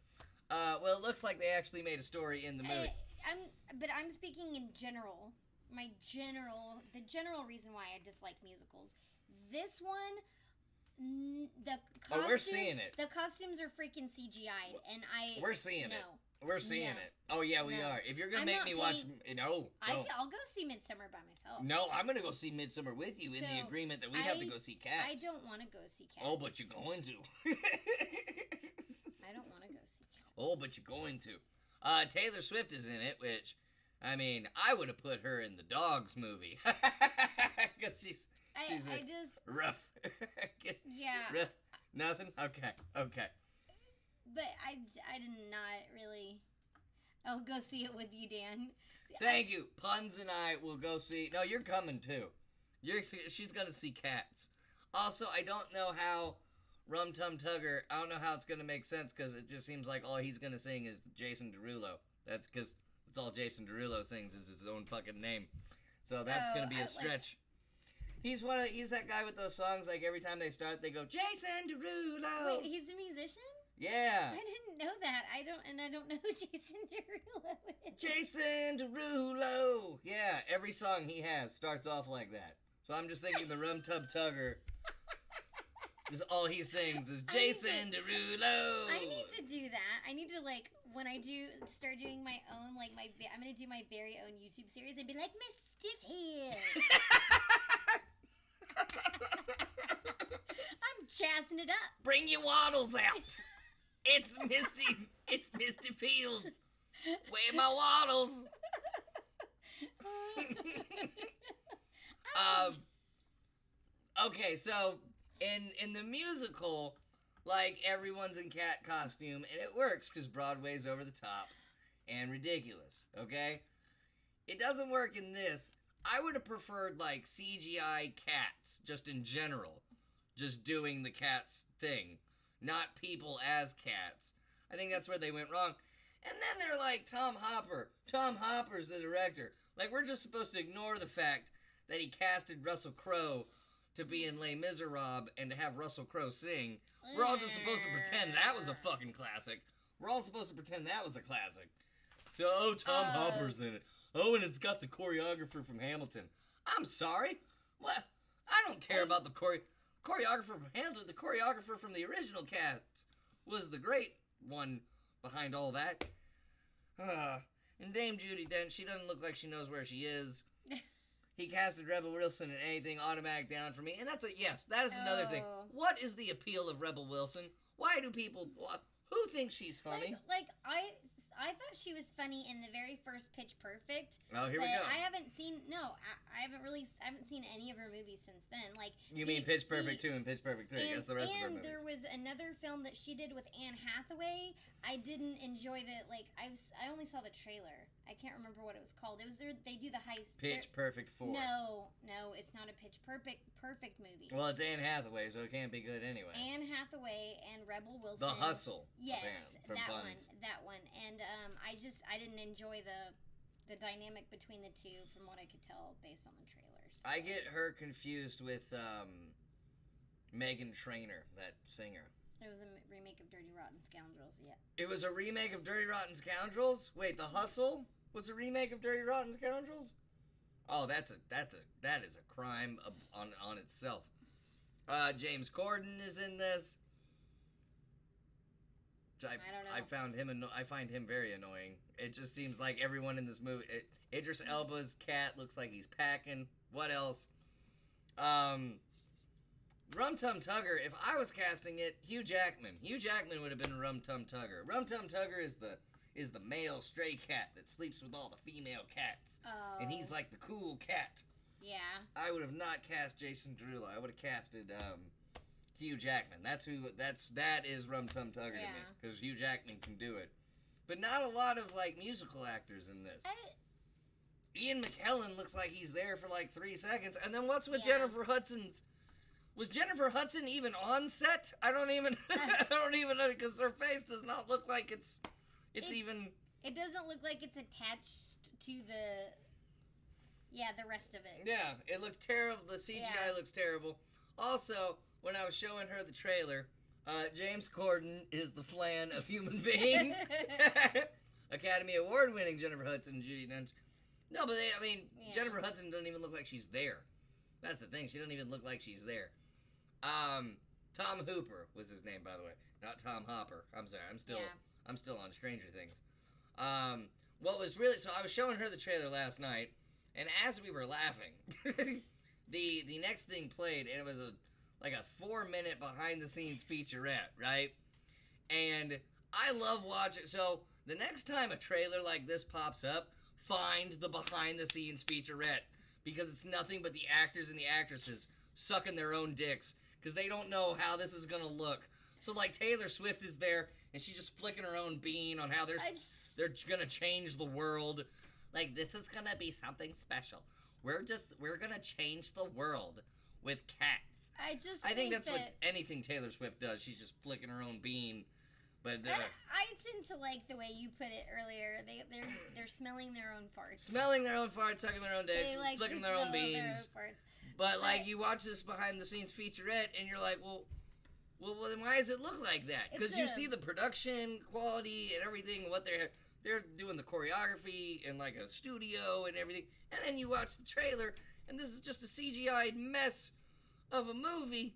Well, it looks like they actually made a story in the movie. I'm speaking in general. The general reason why I dislike musicals. This one, the costumes... Oh, we're seeing it. The costumes are freaking CGI'd, and We're seeing it. We're seeing it. Oh, yeah, we are. If you're going to make me watch... No. I'll go see Midsummer by myself. No, I'm going to go see Midsummer with you in the agreement that we have to go see Cats. I don't want to go see Cats. Oh, but you're going to. I don't want to go see Cats. Oh, but you're going to. Taylor Swift is in it, which, I mean, I would have put her in the Dogs movie. Because she's rough. Yeah. Rough. Nothing? Okay. But I did not really... I'll go see it with you, Dan. Thank you. Puns and I will go see... No, you're coming too. She's going to see Cats. Also, I don't know how Rum Tum Tugger, I don't know how it's gonna make sense because it just seems like all he's gonna sing is Jason Derulo. That's because that's all Jason Derulo sings is his own fucking name. So that's gonna be a stretch. He's that guy with those songs. Like every time they start, they go Jason Derulo. Wait, he's a musician? Yeah. I didn't know that. I don't know who Jason Derulo is. Jason Derulo. Yeah, every song he has starts off like that. So I'm just thinking the Rum Tum Tugger. Is all he sings is Jason Derulo. I need to do that. I need to when I start doing my own I'm gonna do my very own YouTube series and be like Miss Stiffhead. I'm jazzing it up. Bring your waddles out. It's Misty Fields. Where my waddles? Okay, so in the musical, like everyone's in cat costume, and it works because Broadway's over the top and ridiculous. Okay, it doesn't work in this. I would have preferred like CGI cats, just in general, just doing the cats thing, not people as cats. I think that's where they went wrong. And then they're like, Tom Hopper. Tom Hopper's the director. Like, we're just supposed to ignore the fact that he casted Russell Crowe to be in Les Miserables and to have Russell Crowe sing. We're all just supposed to pretend that was a fucking classic. We're all supposed to pretend that was a classic. So, oh, Tom Hopper's in it. Oh, and it's got the choreographer from Hamilton. I'm sorry. What? I don't care about the choreographer from Hamilton. The choreographer from the original cast was the great one behind all that. And Dame Judi Dench, she doesn't look like she knows where she is. He casted Rebel Wilson in anything, automatic down for me. And that's that is another thing. What is the appeal of Rebel Wilson? Why do people, who thinks she's funny? I thought she was funny in the very first Pitch Perfect. Oh, here we go. I haven't seen I haven't seen any of her movies since then. Like you mean Pitch Perfect 2 and Pitch Perfect 3? That's the rest of her movies. And there was another film that she did with Anne Hathaway. I didn't enjoy the I only saw the trailer. I can't remember what it was called. It was they do the heist. Pitch Perfect 4. No, it's not a Pitch Perfect movie. Well, it's Anne Hathaway, so it can't be good anyway. Anne Hathaway and Rebel Wilson. The Hustle. Yes, that one. And I didn't enjoy the dynamic between the two from what I could tell based on the trailers. I get her confused with Meghan Trainor, that singer. It was a remake of Dirty Rotten Scoundrels, yeah. It was a remake of Dirty Rotten Scoundrels? Wait, The Hustle was a remake of Dirty Rotten Scoundrels? Oh, that is a crime on itself. James Corden is in this. I don't know. I find him very annoying. It just seems like everyone in this movie. Idris Elba's cat looks like he's packing. What else? Rum Tum Tugger. If I was casting it, Hugh Jackman. Hugh Jackman would have been Rum Tum Tugger. Rum Tum Tugger is the male stray cat that sleeps with all the female cats. Oh. And he's like the cool cat. Yeah. I would have not cast Jason Derulo. I would have casted Hugh Jackman. That is Rum Tum Tugger to me, because Hugh Jackman can do it. But not a lot of musical actors in this. Ian McKellen looks like he's there for 3 seconds, and then what's with Jennifer Hudson's? Was Jennifer Hudson even on set? I don't even know, because her face does not look like it's even. It doesn't look like it's attached to the rest of it. Yeah, it looks terrible. The CGI looks terrible. Also, when I was showing her the trailer, James Corden is the flan of human beings. Academy Award-winning Jennifer Hudson and Judi Dench. No, but Jennifer Hudson doesn't even look like she's there. That's the thing. She doesn't even look like she's there. Tom Hooper was his name, by the way, not Tom Hopper. I'm sorry. I'm still on Stranger Things. So I was showing her the trailer last night, and as we were laughing, the next thing played, and it was a 4-minute behind-the-scenes featurette, right? And I love watching. So the next time a trailer like this pops up, find the behind-the-scenes featurette, because it's nothing but the actors and the actresses sucking their own dicks, because they don't know how this is gonna look. So Taylor Swift is there, and she's just flicking her own bean on how they're gonna change the world. This is gonna be something special. We're gonna change the world with cats. I just I think that's that what anything Taylor Swift does. She's just flicking her own bean. But I tend to like the way you put it earlier. They're smelling their own farts. Smelling their own farts, sucking their own dicks, They like flicking to their own smell beans. their own farts. But like you watch this behind the scenes featurette, and you're like, well, then why does it look like that? Because you see the production quality and everything, what they're doing the choreography in like a studio and everything, and then you watch the trailer, and this is just a CGI mess of a movie,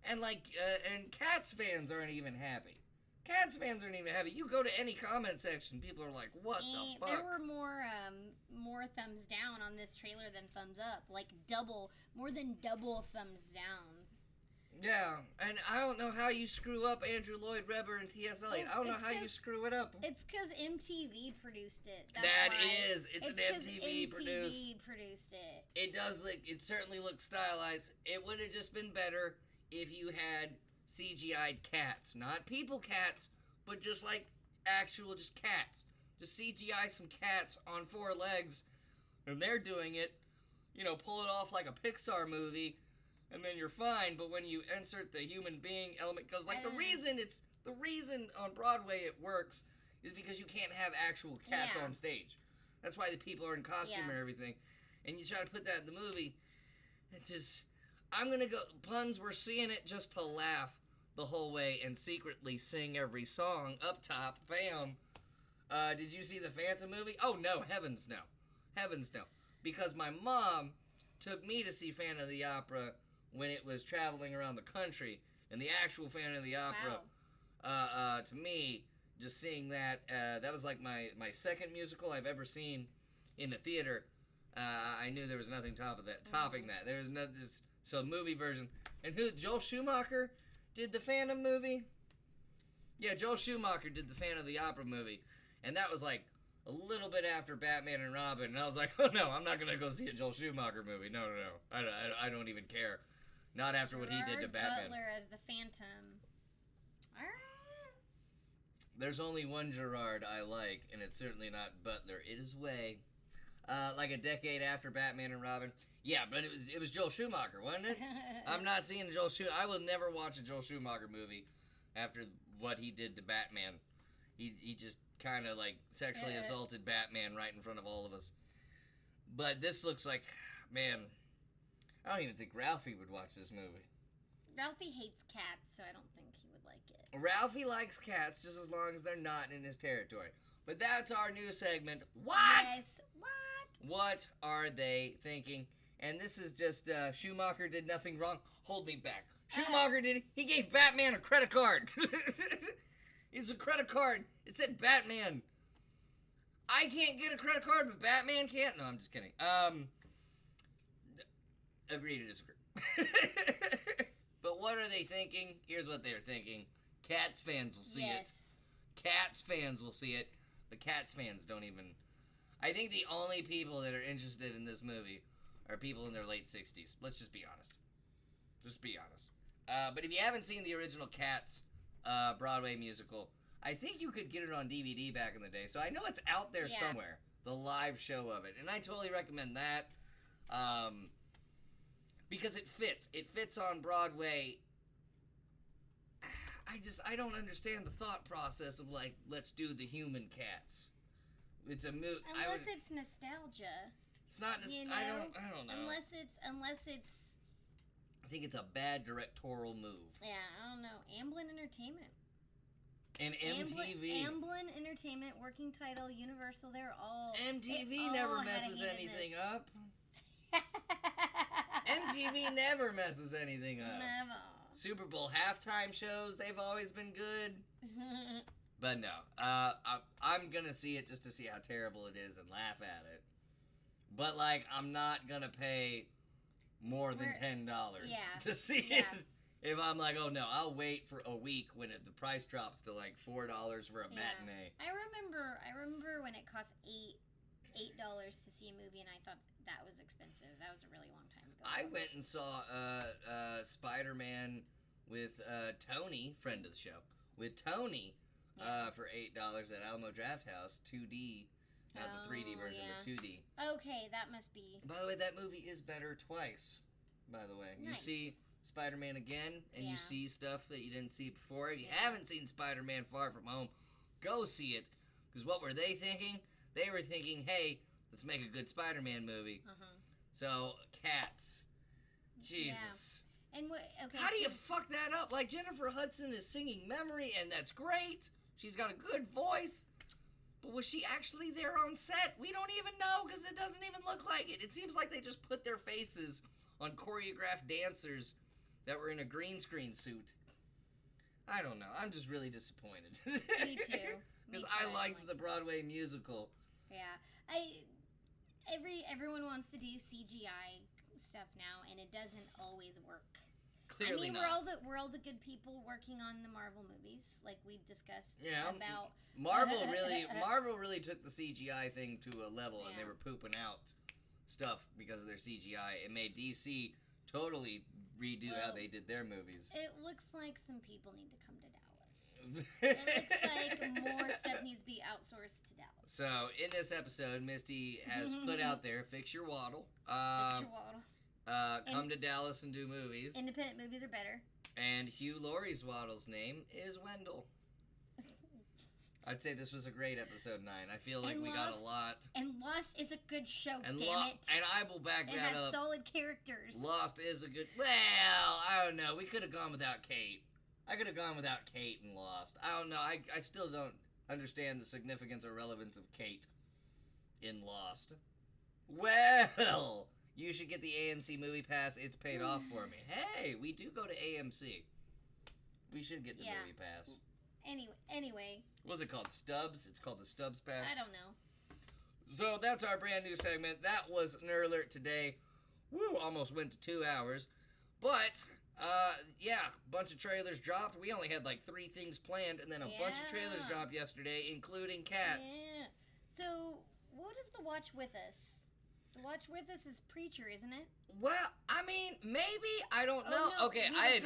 and and Cats fans aren't even happy. Cats fans aren't even happy. You go to any comment section, people are like, "What the fuck?" There were more thumbs down on this trailer than thumbs up, like more than double thumbs down. Yeah, and I don't know how you screw up Andrew Lloyd Webber and T.S. Eliot. I don't know how you screw it up. It's because MTV produced it. It's an MTV produced. MTV produced it. It does look. It certainly looks stylized. It would have just been better if you had CGI'd cats, not people cats, but just like actual just cats. Just CGI some cats on 4 legs, and they're doing it. Pull it off like a Pixar movie. And then you're fine, but when you insert the human being element, because the reason on Broadway it works is because you can't have actual cats on stage. That's why the people are in costume and everything. And you try to put that in the movie, it just, I'm gonna go, puns, we're seeing it just to laugh the whole way and secretly sing every song up top, bam. Did you see the Phantom movie? Oh no, heavens no. Heavens no. Because my mom took me to see Phantom of the Opera when it was traveling around the country, and the actual Phantom of the Opera, to me, just seeing that, that was like my second musical I've ever seen in the theater. I knew there was nothing topping that. There was no, so movie version. And Joel Schumacher did the Phantom movie? Yeah, Joel Schumacher did the Phantom of the Opera movie, and that was like a little bit after Batman and Robin, and I was like, oh no, I'm not gonna go see a Joel Schumacher movie. No. I don't even care. Not after what he did to Batman. Butler as the Phantom. Alright. There's only one Gerard I like, and it's certainly not Butler. It is Way. Like a decade after Batman and Robin. Yeah, but it was Joel Schumacher, wasn't it? I'm not seeing Joel Schumacher. I will never watch a Joel Schumacher movie after what he did to Batman. He just kind of like sexually assaulted Batman right in front of all of us. But this looks like, man, I don't even think Ralphie would watch this movie. Ralphie hates cats, so I don't think he would like it. Ralphie likes cats just as long as they're not in his territory. But that's our new segment. What? Yes, what? What are they thinking? And this is just, Schumacher did nothing wrong. Hold me back. Schumacher he gave Batman a credit card. It's a credit card. It said Batman. I can't get a credit card, but Batman can't? No, I'm just kidding. Agree to disagree. But what are they thinking? Here's what they're thinking. Cats fans will see it. Cats fans will see it. But Cats fans don't even... I think the only people that are interested in this movie are people in their late 60s. Let's just be honest. Just be honest. But if you haven't seen the original Cats Broadway musical, I think you could get it on DVD back in the day. So I know it's out there somewhere. The live show of it. And I totally recommend that. Because it fits. It fits on Broadway. I don't understand the thought process of like, let's do the human cats. It's a movie. Unless it's nostalgia. It's not. I don't know. Unless it's. I think it's a bad directorial move. Yeah, I don't know. Amblin Entertainment. And MTV. Amblin Entertainment, working title, Universal. They're all. MTV never messes anything up. MTV never messes anything up. Never. Super Bowl halftime shows, they've always been good. But no, I'm gonna see it just to see how terrible it is and laugh at it. But like, I'm not gonna pay more than $10 to see it. If I'm like, oh no, I'll wait for a week when the price drops to like $4 for a matinee. I remember when it cost $8 to see a movie, and I thought that was expensive. That was a really long time ago. I went and saw Spider-Man with Tony, friend of the show, with Tony for $8 at Alamo Drafthouse, 2D, not the 3D version, but 2D. Okay, that must be. By the way, that movie is better twice. By the way, nice. You see Spider-Man again, and you Yeah. see stuff that you didn't see before. If you haven't seen Spider-Man Far From Home, go see it. Because what were they thinking? They were thinking, hey, let's make a good Spider-Man movie. So, Cats. Jesus. And okay. How do you so- fuck that up? Like, Jennifer Hudson is singing Memory, and that's great. She's got a good voice. But was she actually there on set? We don't even know, because it doesn't even look like it. It seems like they just put their faces on choreographed dancers that were in a green screen suit. I don't know. I'm just really disappointed. Me too. Because I liked the Broadway musical. Yeah, everyone wants to do CGI stuff now, and it doesn't always work. Clearly I mean, not. we're all the good people working on the Marvel movies, like we discussed about. Marvel really took the CGI thing to a level, and they were pooping out stuff because of their CGI. It made DC totally redo how they did their movies. It looks like some people need to come to Dallas. It looks like more stuff needs to be outsourced to Dallas. So, in this episode, Misty has put out there, fix your waddle. Fix your waddle. Come to Dallas and do movies. Independent movies are better. And Hugh Laurie's waddle's name is Wendell. I'd say this was a great episode 9. I feel like we got a lot. And Lost is a good show, And damn it. And I will back It that has up. solid characters. Lost is a good... Well, I don't know. We could have gone without Kate. I could have gone without Kate and Lost. I don't know. I still don't understand the significance or relevance of Kate in Lost. Well, you should get the AMC Movie Pass. It's paid off for me. Hey, we do go to AMC. We should get the Movie Pass. Anyway. What's it called? Stubbs? It's called the Stubbs Pass? I don't know. So that's our brand new segment. That was Nerd Alert today. Woo, almost went to 2 hours. But, yeah, a bunch of trailers dropped. We only had like 3 things planned, and then a bunch of trailers dropped yesterday, including Cats. Yeah. So, what is the Watch With Us? The Watch With Us is Preacher, isn't it? Well, I mean, maybe. I don't know. no, Okay, we I had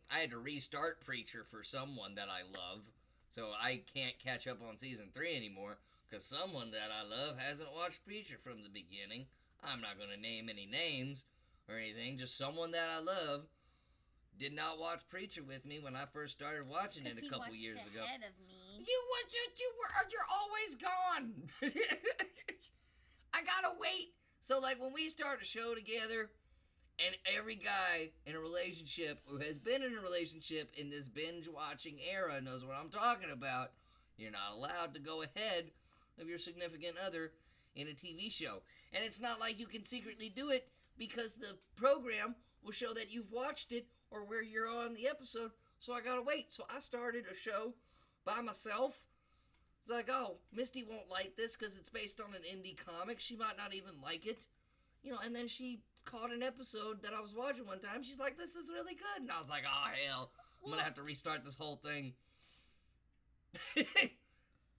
had to restart Preacher for someone that I love. So I can't catch up on season 3 anymore, because someone that I love hasn't watched Preacher from the beginning. I'm not going to name any names or anything, just someone that I love did not watch Preacher with me when I first started watching it a couple years ago. Ahead of me. You're always gone. I gotta wait. So like when we start a show together, and every guy in a relationship who has been in a relationship in this binge-watching era knows what I'm talking about. You're not allowed to go ahead of your significant other in a TV show. And it's not like you can secretly do it because the program will show that you've watched it or where you're on the episode, so I gotta wait. So I started a show by myself. It's like, oh, Misty won't like this because it's based on an indie comic. She might not even like it. You know, and then she caught an episode that I was watching one time. She's like, this is really good. And I was like, oh, hell. I'm going to have to restart this whole thing.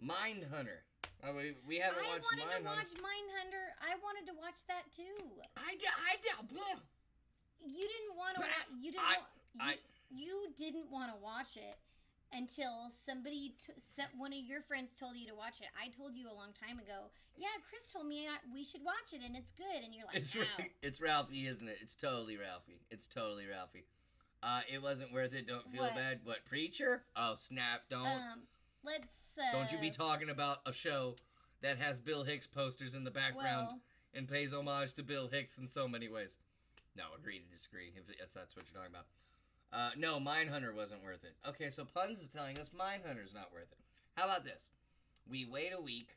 Mindhunter. We haven't watched Mindhunter. I wanted to watch Mindhunter. I wanted to watch that too. You didn't want to. You didn't want to watch it until somebody, one of your friends, told you to watch it. I told you a long time ago. Yeah, Chris told me we should watch it, and it's good. And you're like, It's Ralphie, isn't it? It's totally Ralphie. It wasn't worth it. Don't feel bad. What, Preacher? Oh, snap! Don't. Don't you be talking about a show that has Bill Hicks posters in the background and pays homage to Bill Hicks in so many ways. No, agree to disagree, if that's what you're talking about. No, Mindhunter wasn't worth it. Okay, so Puns is telling us Mindhunter's not worth it. How about this? We wait a week,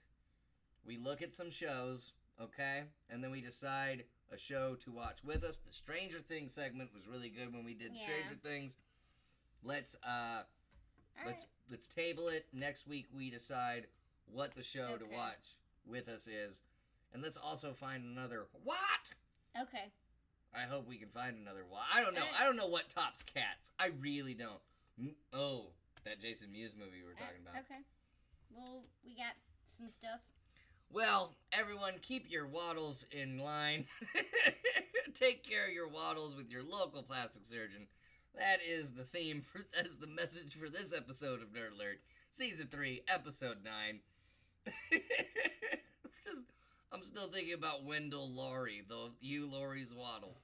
we look at some shows, okay? And then we decide a show to watch with us. The Stranger Things segment was really good when we did Stranger Things. Let's table it. Next week we decide what the show to watch with us is. And let's also find another what? Okay. I hope we can find another what. I don't know. I don't know what tops Cats. I really don't. Oh, that Jason Mewes movie we were talking about. Okay. Well, we got some stuff. Well, everyone, keep your waddles in line. Take care of your waddles with your local plastic surgeon. That is the theme as the message for this episode of Nerd Alert, Season 3, Episode 9. I'm still thinking about Wendell Laurie, Hugh Laurie's waddle.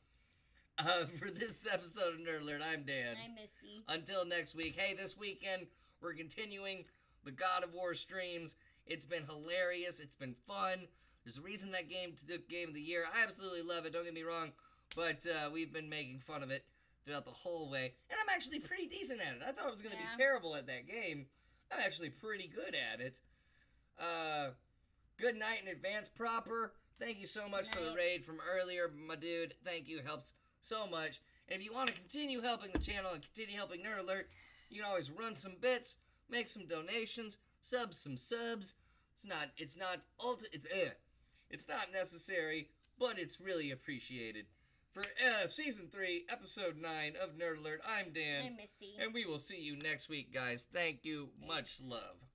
For this episode of Nerd Alert, I'm Dan. I'm Misty. Until next week. Hey, this weekend, we're continuing the God of War streams. It's been hilarious. It's been fun. There's a reason that game took Game of the Year. I absolutely love it. Don't get me wrong. But we've been making fun of it throughout the whole way. And I'm actually pretty decent at it. I thought I was going to be terrible at that game. I'm actually pretty good at it. Good night in advance, Proper. Thank you so much for the raid from earlier, my dude. Thank you. Helps so much. And if you want to continue helping the channel and continue helping Nerd Alert, you can always run some bits, make some donations, sub some subs. It's not necessary, but it's really appreciated. For Season 3, Episode 9 of Nerd Alert, I'm Dan. I'm Misty. And we will see you next week, guys. Thank you. Much love.